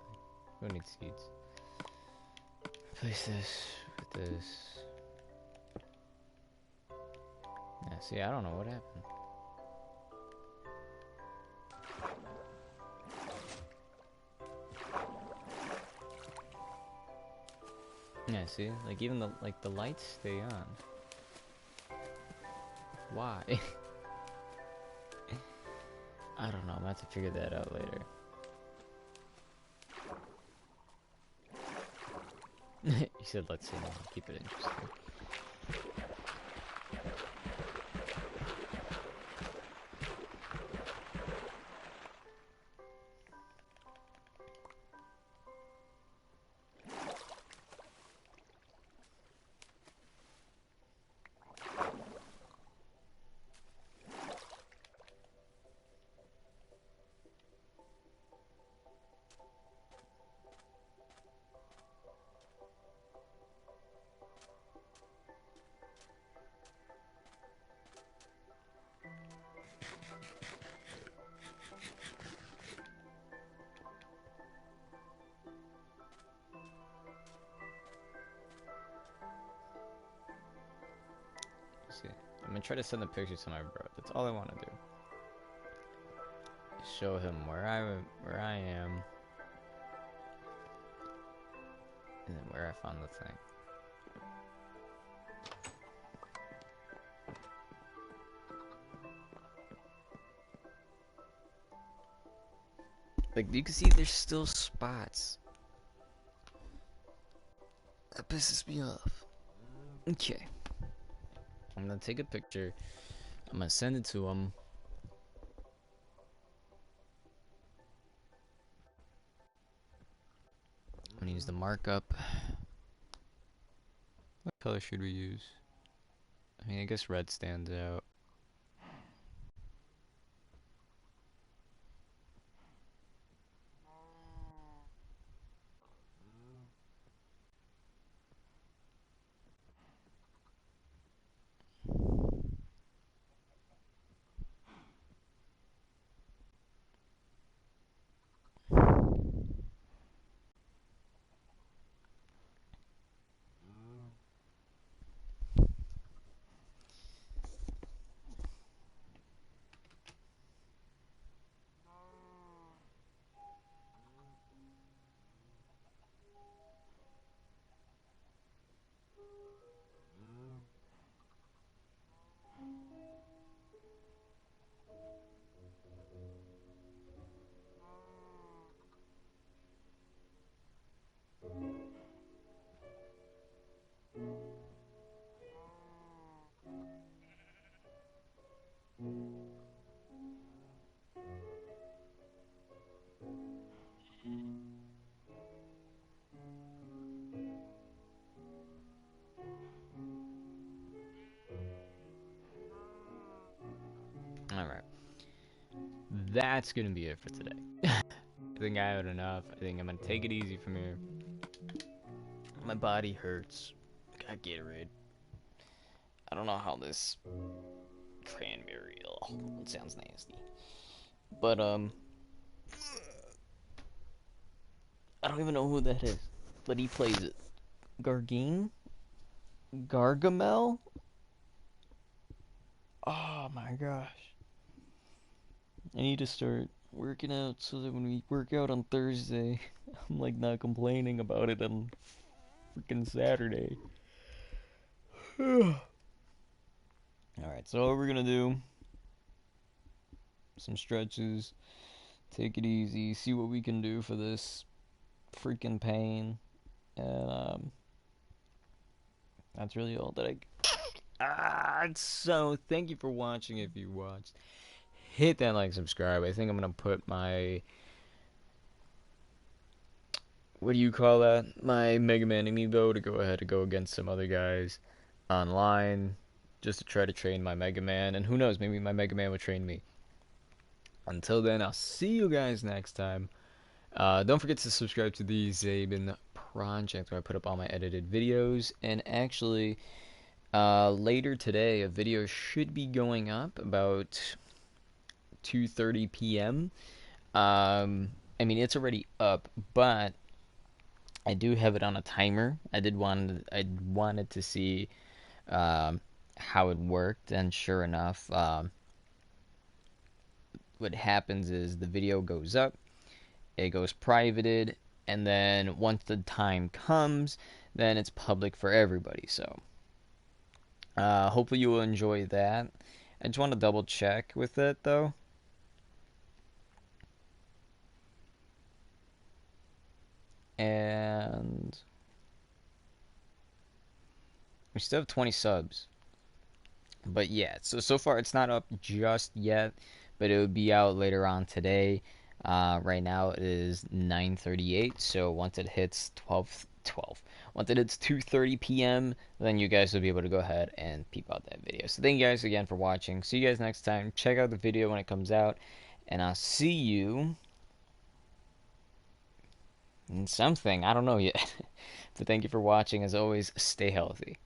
We don't need seeds. Place this with this. Yeah, see, I don't know what happened. Yeah, see, like even the lights stay on. Why? I don't know. I'm gonna have to figure that out later. You said let's see. Keep it interesting. See, I'm gonna try to send a picture to my bro. That's all I want to do. Show him where I am, and then where I found the thing. Like you can see, there's still spots. That pisses me off. Okay, I'm gonna take a picture. I'm gonna send it to him. I'm gonna use the markup. What color should we use? I mean, I guess red stands out. that's gonna be it for today. I think I had enough. I think I'm gonna take it easy from here. My body hurts. Got Gatorade. I don't know how this cranberry. Ugh, it sounds nasty. But I don't even know who that is. But he plays it. Gargine? Gargamel? Oh my gosh. I need to start working out so that when we work out on Thursday, I'm like not complaining about it on freaking Saturday. Alright, so what we're gonna do, some stretches, take it easy, see what we can do for this freaking pain, and that's really all that so thank you for watching if you watched. Hit that like, subscribe. I think I'm gonna put my, what do you call that? My Mega Man amiibo to go ahead and go against some other guys online just to try to train my Mega Man, and who knows, maybe my Mega Man will train me. Until then, I'll see you guys next time. Don't forget to subscribe to the Zabin Project where I put up all my edited videos, and actually later today a video should be going up about 2:30 p.m. I mean, it's already up, but I do have it on a timer. I wanted to see how it worked, and sure enough, what happens is the video goes up, it goes privated, and then once the time comes, then it's public for everybody. So hopefully you will enjoy that. I just want to double check with it though. And we still have 20 subs. But yeah, so far it's not up just yet, but it would be out later on today. Right now it is 9:38, so once it hits 12, once it hits 2:30 p.m., then you guys will be able to go ahead and peep out that video. So thank you guys again for watching. See you guys next time. Check out the video when it comes out, and I'll see you in something. I don't know yet. But thank you for watching. As always, stay healthy.